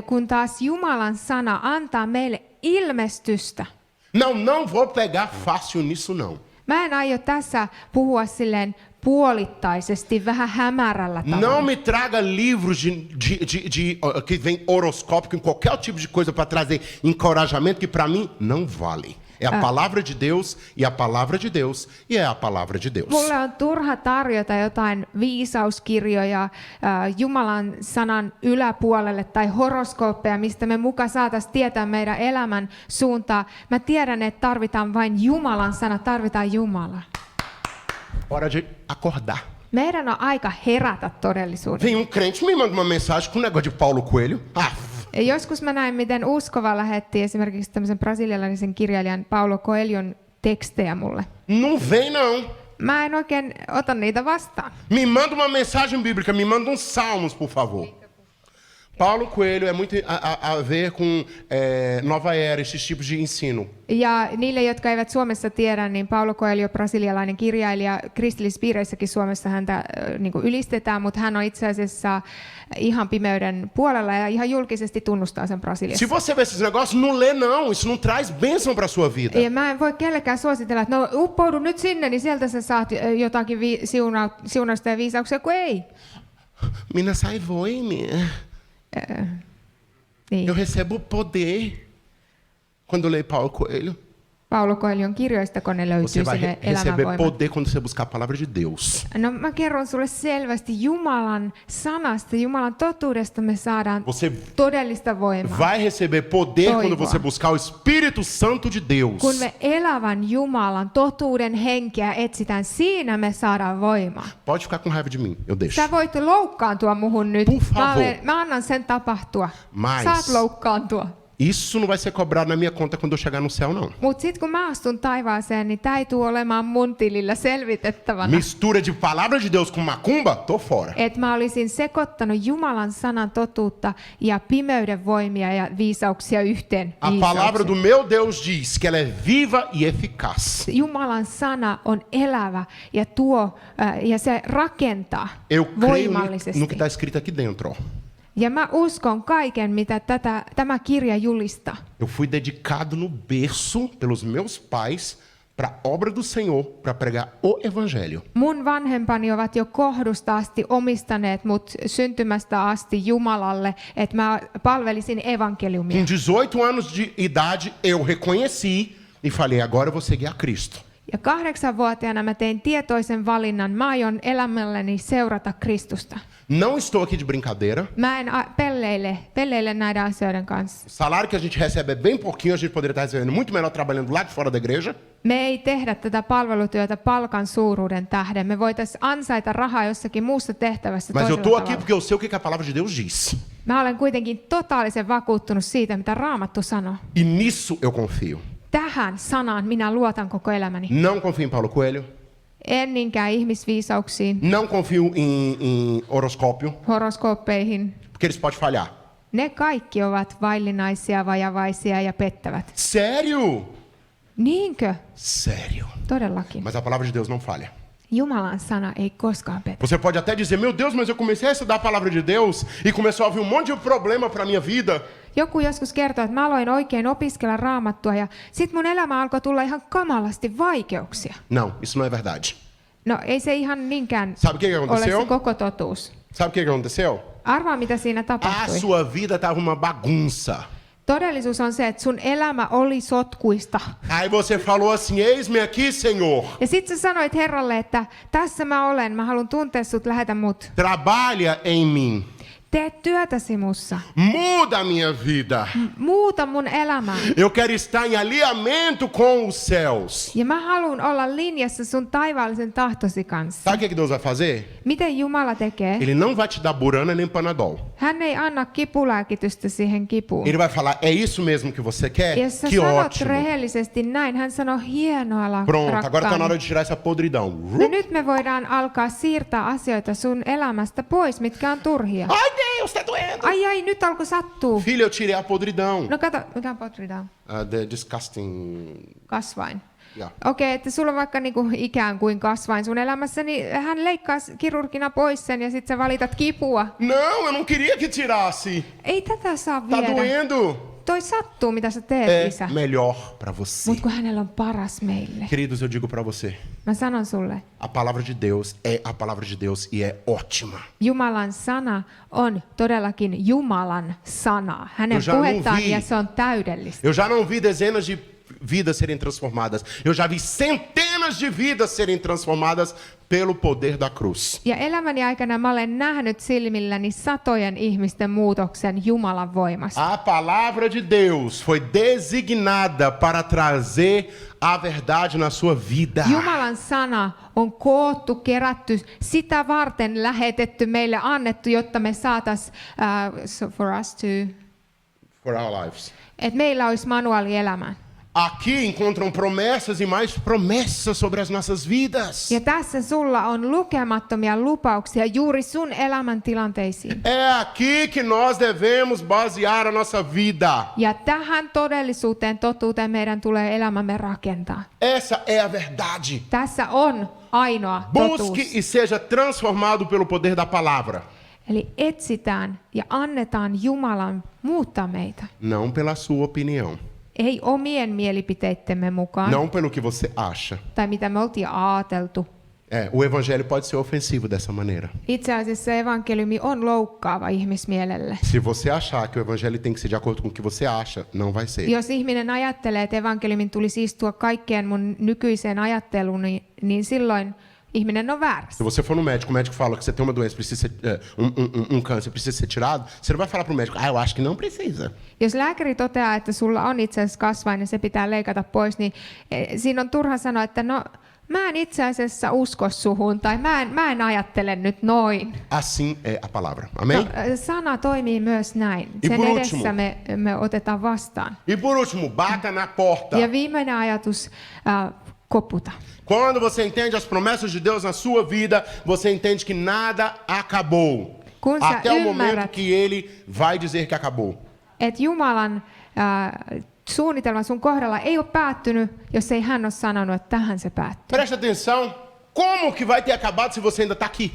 Kun taas Jumalan sana antaa meille ilmestystä. Não vou pegar fácil nisso não. Mä en aio tässä puhua silleen puolittaisesti, vähän hämärällä Não tavalla. me traga livros que vem horoscópio, com qualquer tipo de coisa para trazer encorajamento, que para mim não vale. É a palavra de Deus, e a palavra de Deus, e é a palavra de Deus. Mulle on turha tarjota jotain viisauskirjoja Jumalan sanan yläpuolelle tai horoskooppeja, mistä me muka saataisiin tietää meidän elämän suuntaa. Mä tiedän, että tarvitaan vain Jumalan sana, tarvitaan Jumala. Hora de acordar. Meidän on aika herätä todellisuuteen. Vem um crente me manda uma mensagem com um negócio de Paulo Coelho. Ja joskus mä näin, miten uskova lähetti esimerkiksi tämmöisen brasilialaisen kirjailijan Paulo Coelhon tekstejä mulle. Não vem não. Mä en oikein ota niitä vastaan. Me manda uma mensagem bíblica, me manda uns salmos, por favor. Paulo Coelho é muito a ver com Nova Era, esses tipos de ensino. Ja niille, jotka eivät Suomessa tiedä, niin Paulo Coelho, brasilialainen kirjailija, kristillispiireissäkin Suomessa häntä niin kuin ylistetään, mutta hän on itse asiassa ihan pimeyden puolella ja ihan julkisesti tunnustaa sen Brasiliassa. Se você vê esses negócios, não lê não, isso não traz bênção para sua vida. Ja mä en voi kellekään suositella, että no uppoudu nyt sinne, niin sieltä sä saat jotakin siunausta ja viisauksia, kun ei. Mina, sai voe-me. Niin. Eu recebo poder quando eu leio Paulo Coelho. Paulo Coelhon kirjoista, kun ne löytyy Você vai sinne receber elämänvoimaan. poder quando você buscar a palavra de Deus. No mä kerron sulle selvästi Jumalan sanasta, Jumalan totuudesta me saadaan Você todellista voimaa. vai receber poder quando Toivoa. você buscar o Espírito Santo de Deus. Kun me elävän Jumalan totuuden henkeä etsitään, siinä me saadaan voimaa. Pode ficar com raiva de mim, eu deixo. Sä voit loukkaantua muhun nyt. Por favor. Mä annan sen tapahtua. Mais. Saat loukkaantua. Isso não vai ser cobrado na minha conta quando eu chegar no céu, não. Mutta sitten kun mä astun taivaaseen, niin tämä ei tule olemaan mun tilillä selvitettävänä. Mistura de palavra de Deus com macumba, tô fora. Että mä olisin sekoittanut Jumalan sanan totuutta ja pimeyden voimia ja viisauksia yhteen A palavra do viisaukseen. meu Deus diz que ela é viva e eficaz. Jumalan sana on elävä ja ja se rakentaa Eu creio voimallisesti. no que está escrito aqui dentro. Ó. Ja mä uskon kaiken, mitä tämä kirja julistaa. Eu fui dedicado no berço pelos meus pais para a obra do Senhor, para pregar o evangelho. Mun vanhempani ovat jo kohdusta asti omistaneet mut syntymästä asti Jumalalle, että mä palvelisin evankeliumia. Com 18 anos de idade, eu reconheci e falei: agora eu vou seguir a Cristo. Ja 8-vuotiaana mä tein tietoisen valinnan. Mä aion elämälläni seurata Kristusta. Não estou aqui de brincadeira. Mä en pelleile näiden asioiden kanssa. O salário que a gente recebe é bem pouquinho, a gente poderia estar recebendo muito melhor trabalhando lá de fora da igreja. Me ei tehdä tätä palvelutyötä palkan suuruuden tähden. Me voitaisiin ansaita rahaa jossakin muussa tehtävässä Mas eu toisella estou aqui tavalla. porque eu sei o que a palavra de Deus diz. Mä olen kuitenkin totaalisen vakuuttunut siitä, mitä Raamattu sanoo. E nisso eu confio. Tähän sanaan minä luotan koko elämäni. Não confio em Paulo Coelho. En niinkään ihmisviisauksiin, Não confio em horoscópio, horoskooppeihin. porque eles podem falhar. Ne kaikki ovat vaillinaisia, vajavaisia ja pettävät. Sério? Niinkö? Sério. Todellakin. Mas a palavra de Deus não falha. Jumalan sana ei koskaan petä. Você pode até dizer: meu Deus, mas eu comecei a estudar a palavra de Deus e começou a vir um monte de problema para minha vida. Joku joskus kertoo, että mä aloin oikein opiskella Raamattua ja sit mun elämä alkoi tulla ihan kamalasti vaikeuksia. Não, isso não é verdade. No ei se ihan niinkään Sabe o que ole aconteceu? se koko totuus. Sabe o que aconteceu? Arvaa mitä siinä A tapahtui. sua vida estava uma bagunça. Todellisuus on se, että sun elämä oli sotkuista. Aí você falou assim: eis-me aqui, Senhor. Ja sit sä sanoit Herralle, että tässä mä olen, mä haluan tuntea sut, lähetä mut. Trabalha em mim. Tee työtäsi mussa. Muda a minha vida. Muuta mun elämää. Eu quero estar em alinhamento com os céus. Ja mä haluan olla linjassa sun taivaallisen tahtosi kanssa. Sabe o que Deus vai fazer? Miten Jumala tekee? Ele não vai te dar burana nem panadol. Hän ei anna kipulääkitystä siihen kipuun. Ele vai falar: é isso mesmo que você quer? Jos sä Que sanot ótimo. rehellisesti näin, hän sanoo hienoa Pronto, agora está na hora rakkaani. de tirar essa podridão. No nyt me voidaan alkaa siirtää asioita sun elämästä pois, mitkä on turhia. Ai Deus, tá doendo. Ai, nyt alkoi sattua. Filho, eu tirei a podridão. No kato, mikä on potrida? The disgusting. Kasvain. Yeah. Okei, että sulla on vaikka niinku ikään kuin kasvain sun elämässä, niin hän leikkaa kirurgina pois sen ja sit sä valitat kipua. Não, eu não queria que tirasse. Ei tätä saa Tá viedä. doendo. Toi sattuu, mitä sä teet, isä. É melhor para você. Mut kun hänellä on paras meille. Queridos, eu digo para você. Mä sanon sulle, A palavra de Deus é a palavra de Deus e é ótima. Jumalan sana on todellakin Jumalan sana. Hänen Eu já não puhettaan vi. ja se on täydellistä. Eu já não vi dezenas de vidas serem transformadas. Eu já vi centenas de vidas serem transformadas pelo poder da cruz. Ja elämäni aikana mä olen nähnyt silmilläni satojen ihmisten muutoksen Jumalan voimasta. A palavra de Deus foi designada para trazer a verdade na sua vida. Jumalan sana on koottu, kerätty, sitä varten lähetetty, meille annettu, jotta me saatais, for us to, For our lives. että meillä olisi manuaali elämään. Aqui encontram promessas e mais promessas sobre as nossas vidas. Ja tässä sulla on lukemattomia lupauksia juuri sun elämäntilanteisiin. É aqui que nós devemos basear a nossa vida. Ja tähän todellisuuteen, totuuteen meidän tulee elämämme rakentaa. Essa é a verdade. Tässä on ainoa totuus. Busque e seja transformado pelo poder da palavra. Eli etsitään ja annetaan Jumalan muuttaa meitä. Não pela sua opinião. Ei omien mielipiteittemme mukaan, Não pelo que você acha. tai mitä me oltiin ajateltu. O evangelho pode ser ofensivo dessa maneira. Itse asiassa evankeliumi on loukkaava ihmismielelle. Se você achar que o evangelho tem que ser de acordo com o que você acha, não vai ser. Jos ihminen ajattelee, että evankeliumin tulisi istua kaikkeen mun nykyiseen ajatteluun, niin silloin ihminen on väärässä. Se você for no médico, o médico fala que você tem uma doença, precisa ser, câncer precisa ser tirado, você não vai falar pro médico: eu acho que não precisa. Jos lääkäri toteaa, että sulla on itse asiassa kasvain ja se pitää leikata pois, niin siinä on turha sanoa, että no mä en itse asiassa usko suhun, tai mä en ajattele nyt noin. Assim é a palavra. Amém? No, sana toimii myös näin. Ja Sen por edessä último. me otetaan vastaan. E por último, bata na porta. Ja viimeinen ajatus, koputa. Quando você entende as promessas de Deus na sua vida, você entende que nada acabou. Kun sä Até o momento ymmärrät, que ele vai dizer que acabou. että Jumalan suunnitelma sun kohdalla ei ole päättynyt, jos ei hän ole sanonut, että tähän se päättyy. Presta atenção. Como que vai ter acabado se você ainda está aqui?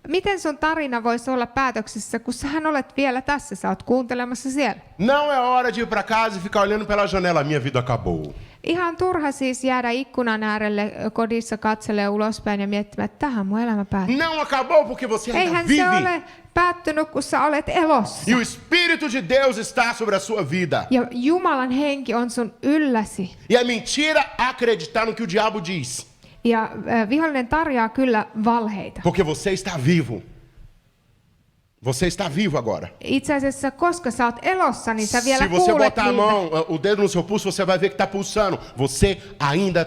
Miten sun tarina voisi olla päätöksessä, kun sähän olet vielä tässä, sä oot kuuntelemassa siellä? Não é hora de ir para casa e ficar olhando pela janela. Minha vida acabou. Ihan turha siis jäädä ikkunan äärelle kodissa katselee ulospäin ja miettimään, että tähän mun elämä päättyy. Não acabou porque você ainda Eihän se vive. ole päättynyt, kun sä olet elossa. E o Espírito de Deus está sobre a sua vida. Ja Jumalan henki on sun ylläsi. E é mentira acreditar no que o diabo diz. Ja vihollinen tarjoaa kyllä valheita. Porque você está vivo. Você está vivo agora. Itse asiassa, koska sä oot elossa, niin sä vielä Se você kuulet botar a niitä. mão, o dedo no seu pulso, você vai ver que está pulsando. Você ainda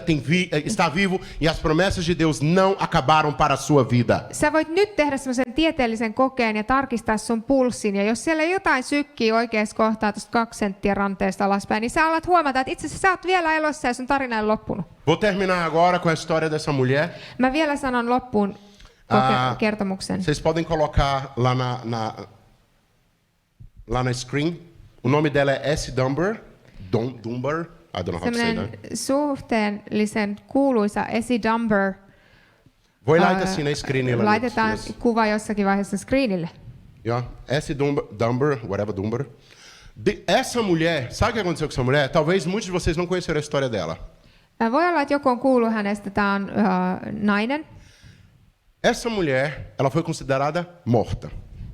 está vivo e as promessas de Deus não acabaram para a sua vida. Sä voit nyt tehdä semmoisen tieteellisen kokeen ja tarkistaa sun pulssin. Ja jos siellä jotain sykkii oikeassa kohtaa tuosta 2 senttiä ranteesta alaspäin, niin sä alat huomata, että itse asiassa sä oot vielä elossa ja sun tarina ei loppunut. Vou terminar agora com a história dessa mulher. Mä vielä sanon loppuun kertomuksen. Vocês podem colocar lá na screen. O nome dela é S. Dunbar. Dunbar. I don't know how to say Semmoinen that. suhteellisen kuuluisa Essie Dunbar. Vou ir lá e assim na screen. Laitetaan kuva jossakin vaiheessa screenille. Yeah. S. Dunbar, whatever Dunbar. Essa mulher, sabe o que aconteceu com essa mulher? Talvez muitos de vocês não conheceram a história dela. Voi olla, että joku on kuullut hänestä. Tämä on nainen. Essa mulher, ela foi considerada morta.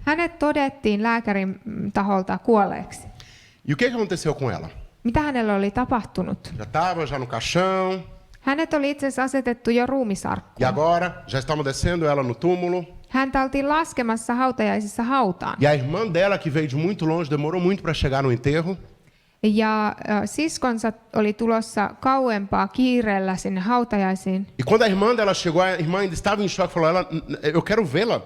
Hänet todettiin lääkärin taholta kuolleeksi. E o que aconteceu com ela? Mitä hänelle oli tapahtunut? Já estava já no caixão. Hänet oli itse asiassa asetettu jo E ruumisarkkuun. agora já estavam descendo ela no túmulo. Häntä oltiin laskemassa hautajaisissa hautaan. E a irmã dela, que veio de muito longe, demorou muito para chegar no enterro. Ja siskonsa oli tulossa kauempaa kiireellä sinne hautajaisiin. E quando a irmã dela chegou, a irmã ainda estava em choque, falou: eu quero vê-la.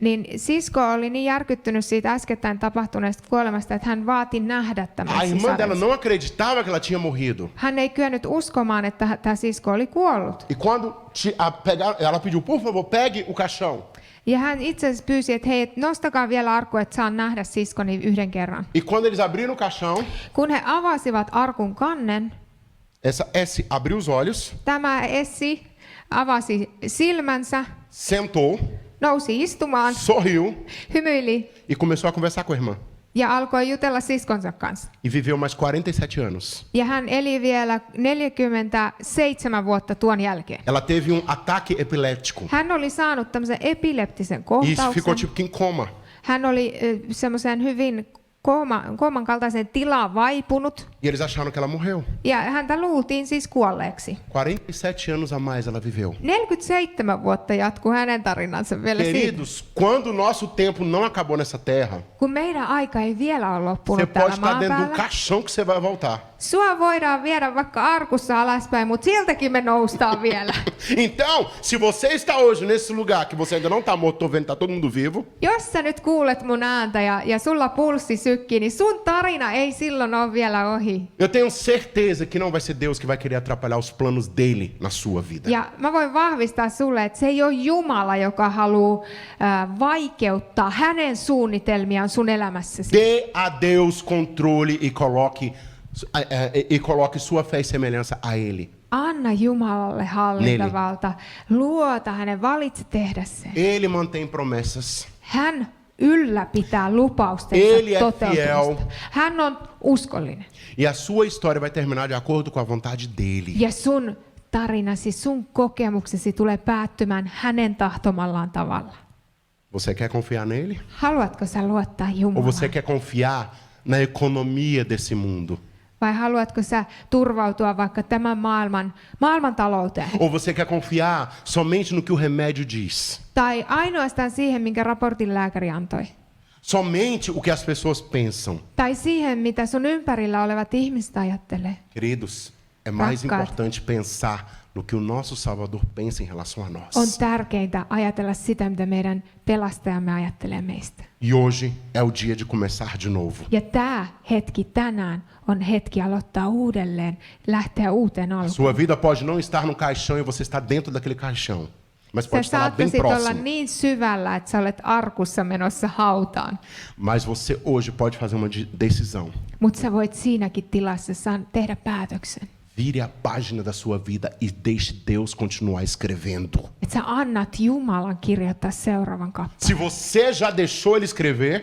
Niin sisko oli niin järkyttynyt siitä äskettäin tapahtuneesta kuolemasta, että hän vaati nähdä tämän A irmã dela sisarensa. não acreditava que ela tinha morrido. Hän ei kyennyt uskomaan, että tämä sisko oli kuollut. E quando ela pediu, por favor, pegue o caixão. Ja hän itse asiassa pyysi, että hei, et nostakaa vielä arkku, että saan nähdä siskoni yhden kerran. E quando eles abriram o caixão, Kun he avasivat arkun kannen, essa S abriu os olhos, tämä Essi avasi silmänsä, sentou, nousi istumaan, sorriu hymyili e começou a conversar com a irmã. ja alkoi jutella siskonsa kanssa. E viveu mais 47 anos. Ja hän eli vielä 47 vuotta tuon jälkeen. Ela teve um ataque epilético. Hän oli saanut tämmöisen epileptisen E ficou kohtauksen. tipo que em coma. Hän oli semmoiseen hyvin kooman kaltaiseen tilaan vaipunut. E eles acharam que ela morreu. Ja häntä luultiin siis kuolleeksi. 47 anos a mais ela viveu. 47 vuotta jatkuu hänen tarinansa vielä siitä. Queridos, quando o nosso tempo não acabou nessa terra, Kun meidän aika ei vielä ole você loppunut pode täällä estar dentro maan do päällä. caixão que você vai voltar. Sua voidaan viedä vaikka arkussa alaspäin, mutta siltäkin me noustaan vielä. Então, se você está hoje nesse lugar que você ainda não está morto, tô vendo, tá todo mundo vivo. Jos sä nyt kuulet mun ääntä ja sulla pulssi sykkii, niin sun tarina ei silloin ole vielä ohi. Eu tenho certeza que não vai ser Deus que vai querer atrapalhar os planos dele na sua vida. Ja mä voin vahvistaa sulle, että se ei ole Jumala, joka haluaa vaikeuttaa hänen suunnitelmiaan sun elämässäsi. Dê a Deus controle e coloque sua fé e semelhança a ele. Anna Jumalalle hallintavalta. Luota hänen, valitse tehdä se. Ele mantém promessas. Hän ylläpitää lupaustensa Ele é toteutumista. fiel. Hän on uskollinen. E a sua história vai terminar de acordo com a vontade dele. Ja sun tarinasi, sun kokemuksesi tulee päättymään hänen tahtomallaan tavalla. Você quer confiar nele? Haluatko sä luottaa Ou Jumalaan? você quer confiar na economia desse mundo? Vai haluatko sä turvautua vaikka tämän maailman talouteen? Ou você quer confiar somente no que o remédio diz? Tai ainoastaan siihen, minkä raportin lääkäri antoi? Somente o que as pessoas pensam? Tai siihen, mitä sun ympärillä olevat ihmiset ajattelee? Queridos, é mais Rakkaat. importante pensar no que o nosso Salvador pensa em relação a On nós. tärkeintä ajatella sitä, mitä meidän pelastajamme ajattelee meistä. E hoje é o dia de começar de novo. Ja tämä hetki tänään on hetki aloittaa uudelleen, lähteä uuteen alkuun. Sua vida pode não estar no caixão e você está dentro daquele caixão, mas Sä pode estar lá bem saattaisit olla próximo. niin syvällä, että sä olet arkussa menossa hautaan. Mas você hoje pode fazer uma decisão. Mutta sä voit siinäkin tilassa tehdä päätöksen. Vire a página da sua vida e deixe Deus continuar escrevendo. Että sä annat Jumalan kirjoittaa seuraavan kappaleen. Se você já deixou ele escrever,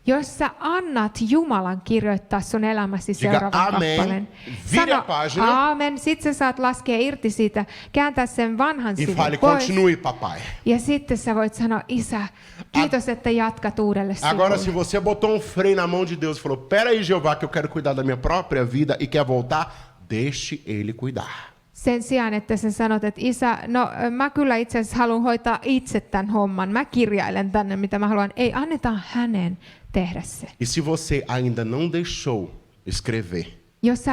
Jos sä annat Jumalan kirjoittaa sun elämäsi Diga seuraavan amen. kappaleen, Vire a página. aamen, sit sä saat laskea irti siitä, kääntää sen vanhan e sivun fale, pois. continue, papai. Ja sitten sä voit sanoa, Isä, kiitos, että jatkat uudelle Agora, se sivulle. você botou um freio na mão de Deus e falou, pera aí, Jeová, que eu quero cuidar da minha própria vida e quer voltar, deixe ele cuidar. Sen sijaan, että sä sanot, että Isä, no mä kyllä itse asiassa haluan hoitaa itse tämän homman. Mä kirjailen tänne, mitä mä haluan. Ei, annetaan hänen tehdä se. E se você ainda não deixou escrever, Jos sä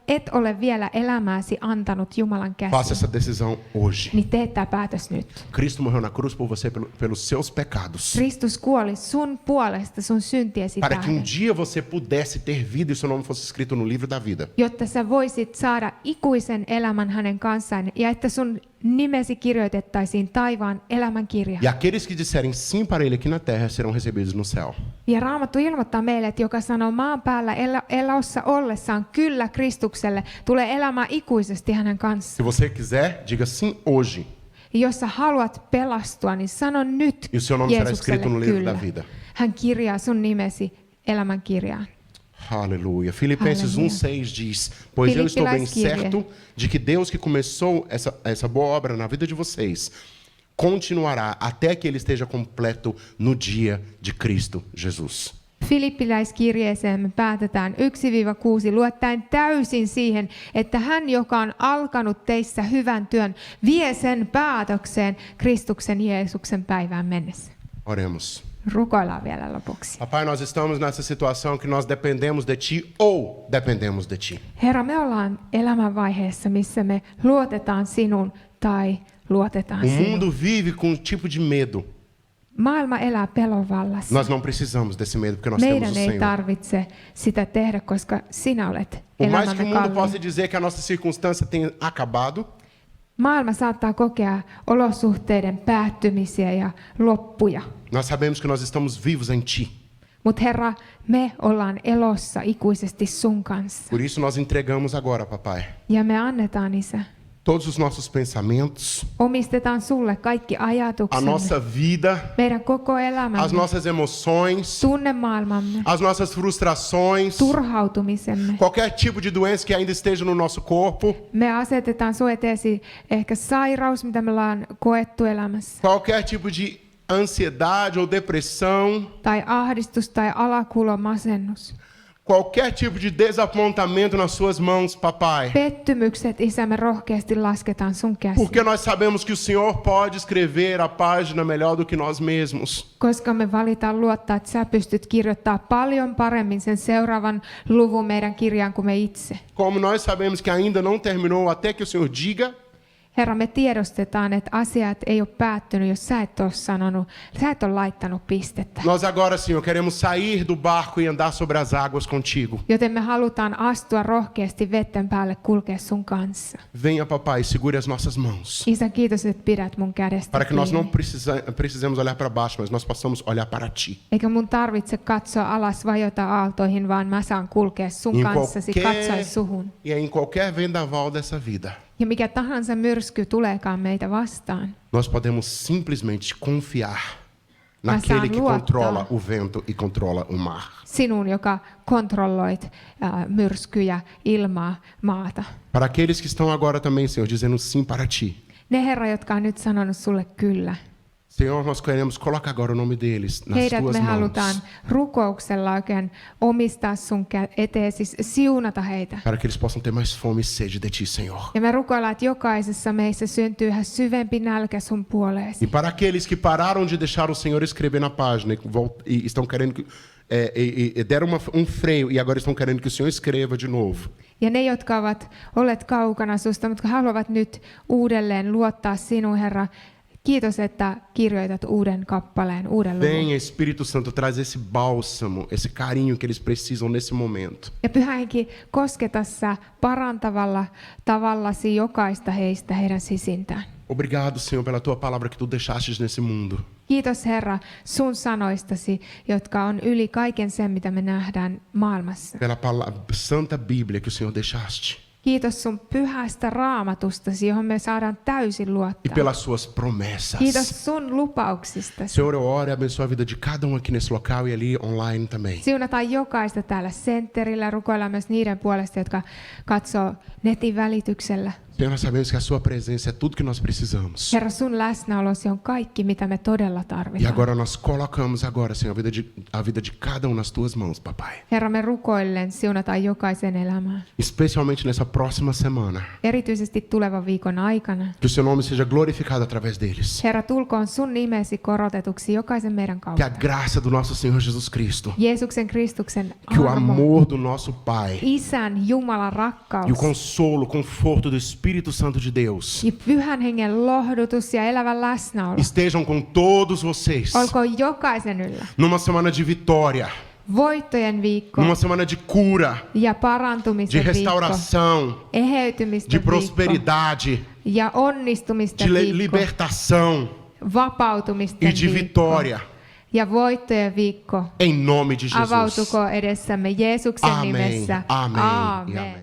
et ole vielä elämääsi antanut Jumalan faça käsiin, essa decisão hoje. niin tee tämä päätös nyt. Cristo morreu na cruz por você pelos seus pecados. Kristus kuoli sun puolesta, sun syntiesi Para que um tähden, dia você pudesse ter vida e seu nome fosse escrito no livro da vida. jotta sä voisit saada ikuisen elämän hänen kanssaan ja että sun nimesi kirjoitettaisiin taivaan elämän kirjaan. E aqueles que disserem sim para ele aqui na terra serão recebidos no céu. Ja Raamattu ilmoittaa meille, että joka sanoo maan päällä elossa ollessaan kyllä Kristukselle, tulee elämään ikuisesti hänen kanssaan. Se você quiser, diga sim hoje. Ja jos sä haluat pelastua, niin sano nyt E o seu nome será Jeesukselle escrito no livro kyllä. da vida. Hän kirjaa sun nimesi elämän kirjaan. Aleluia. Filipenses Aleluia. 1,6 diz: Pois eu estou bem Filipenses certo de que Deus que começou essa boa obra na vida de vocês continuará até que ele esteja completo no dia de Cristo Jesus. Filippiläiskirjeeseen me päätetään 1-6 luottaen täysin siihen, että hän, joka on alkanut teissä hyvän työn, vie sen päätökseen Kristuksen Jeesuksen päivään mennessä. Oremos. Rukoillaan vielä lopuksi. Papai, nós estamos nessa situação que nós dependemos de Ti ou dependemos de Ti. Herra, me ollaan elämänvaiheessa, missä me luotetaan sinun tai luotetaan O sinuun. mundo vive com um tipo de medo. Maailma elää pelon vallassa. Nós não precisamos desse medo porque nós temos Meidän o ei Senhor. tarvitse sitä tehdä, koska sinä olet Por mais que elämämme o mundo kalliin. possa dizer que a nossa circunstância tenha acabado, Maailma saattaa kokea olosuhteiden päättymisiä ja loppuja. nós sabemos que nós estamos vivos em Ti. Mutta Herra, me ollaan elossa ikuisesti sun kanssa. Por isso nós entregamos agora, papai, Ja me annetaan, Isä. todos os nossos pensamentos, Omistetaan sulle kaikki a ajatuksemme, nossa vida, meidän koko as elämämme, nossas emoções, tunnemaailmamme, as nossas frustrações, turhautumisemme. qualquer tipo de doença que ainda esteja no nosso corpo, Me asetetaan sun eteesi ehkä sairaus, mitä me ollaan koettu elämässä, qualquer tipo de ansiedade ou depressão, tai ahdistus tai alakulo, masennus. qualquer tipo de desapontamento nas suas mãos, papai. Pettymykset, Isä, me rohkeasti lasketaan sun käsiin, Porque nós sabemos que o Senhor pode escrever a página melhor do que nós mesmos. koska me valitaan luottaa, että sä pystyt kirjoittamaan paljon paremmin sen seuraavan luvun meidän kirjaan kuin me itse. Como nós sabemos que ainda não terminou até que o Senhor diga, Herra, me tiedostetaan, että asiat ei ole päättynyt, jos sä et ole sanonut, sä et ole laittanut pistettä. nós agora, Senhor, queremos sair do barco e andar sobre as águas contigo. Joten me halutaan astua rohkeasti vetten päälle, kulkea sun kanssa. Venha, papai, segure as nossas mãos. Isä, kiitos, että pidät mun kädestä Para que nós não kiinni. precisemos olhar para baixo, mas nós possamos olhar para Ti. Eikä mun tarvitse katsoa alas vajota aaltoihin, vaan mä saan kulkea sun Em kanssasi, katsoa suhun. em qualquer vendaval dessa vida, Ja mikä tahansa myrsky tuleekaan meitä vastaan, nós podemos simplesmente confiar Mas naquele saan que luottaa. controla o vento e controla o mar. sinun, joka kontrolloit myrskyjä, ilmaa, maata. Para aqueles que estão agora também, Senhor, dizendo sim para Ti. Ne Herra, jotka on nyt sanonut sulle kyllä. Senhor, nós queremos, coloca agora o nome deles nas Heidät tuas me halutaan mãos, rukouksella oikein omistaa sun eteesi, siunata heitä. para que eles possam ter mais fome e sede de ti, Senhor. Ja me rukoillaan, että jokaisessa meissä syntyy yhä syvempi nälkä sun puoleesi. E para aqueles que pararam de deixar o Senhor escrever na página e estão querendo que deram freio e agora estão querendo que o Senhor escreva de novo. Ja ne, jotka ovat olleet kaukana susta, mutta haluavat nyt uudelleen luottaa sinuun, Herra, kiitos, että kirjoitat uuden kappaleen, uuden luvun. Venha, Espírito Santo, traz esse bálsamo, esse carinho que eles precisam nesse momento. Ja Pyhä Henki, kosketa sä parantavalla tavallasi jokaista heistä heidän sisintään. Obrigado, Senhor, pela tua palavra que tu deixastes nesse mundo. Kiitos Herra sun sanoistasi, jotka on yli kaiken sen, mitä me nähdään maailmassa. Pela santa Bíblia que o Senhor deixaste. Kiitos sun pyhästä raamatustasi, johon me saadaan täysin E luottaa. pelas suas promessas. Kiitos sun lupauksistasi. Senhor, eu oro e abençoe a vida de cada aqui nesse local e ali online também. Siunataan jokaista täällä sentterillä, rukoillaan myös niiden puolesta, jotka katsoo netin välityksellä. Senhor, nós sabemos que a sua presença é tudo que nós precisamos. Herra, sun läsnäolosi on kaikki, mitä me todella E tarvitaan. agora nós colocamos agora, Senhor, a vida de cada nas tuas mãos, papai. Herra, me rukoillen siunataan jokaisen elämään. Especialmente nessa próxima semana. Erityisesti tulevan viikon aikana. Que o seu nome seja glorificado através deles. Herra, tulkoon sun nimesi korotetuksi jokaisen meidän Que a kautta. graça do nosso Senhor Jesus Cristo, Jeesuksen Kristuksen que o armo, amor do nosso Pai Isän Jumalan e o rakkaus consolo, o conforto do Espírito Santo de Deus ja Pyhän Hengen lohdutus ja elävä läsnäolo estejam com todos vocês olkoon jokaisen yllä. numa semana de vitória, Voittojen viikko numa semana de cura, ja de parantumisen viikko, restauração, de eheytymisten viikko prosperidade, ja onnistumisten de viikko, libertação vapautumisten e de viikko vitória. ja voittojen viikko. Em nome de Jesus. Avautuko edessämme Jeesuksen Amém. nimessä. Amém. E Aamen. amém.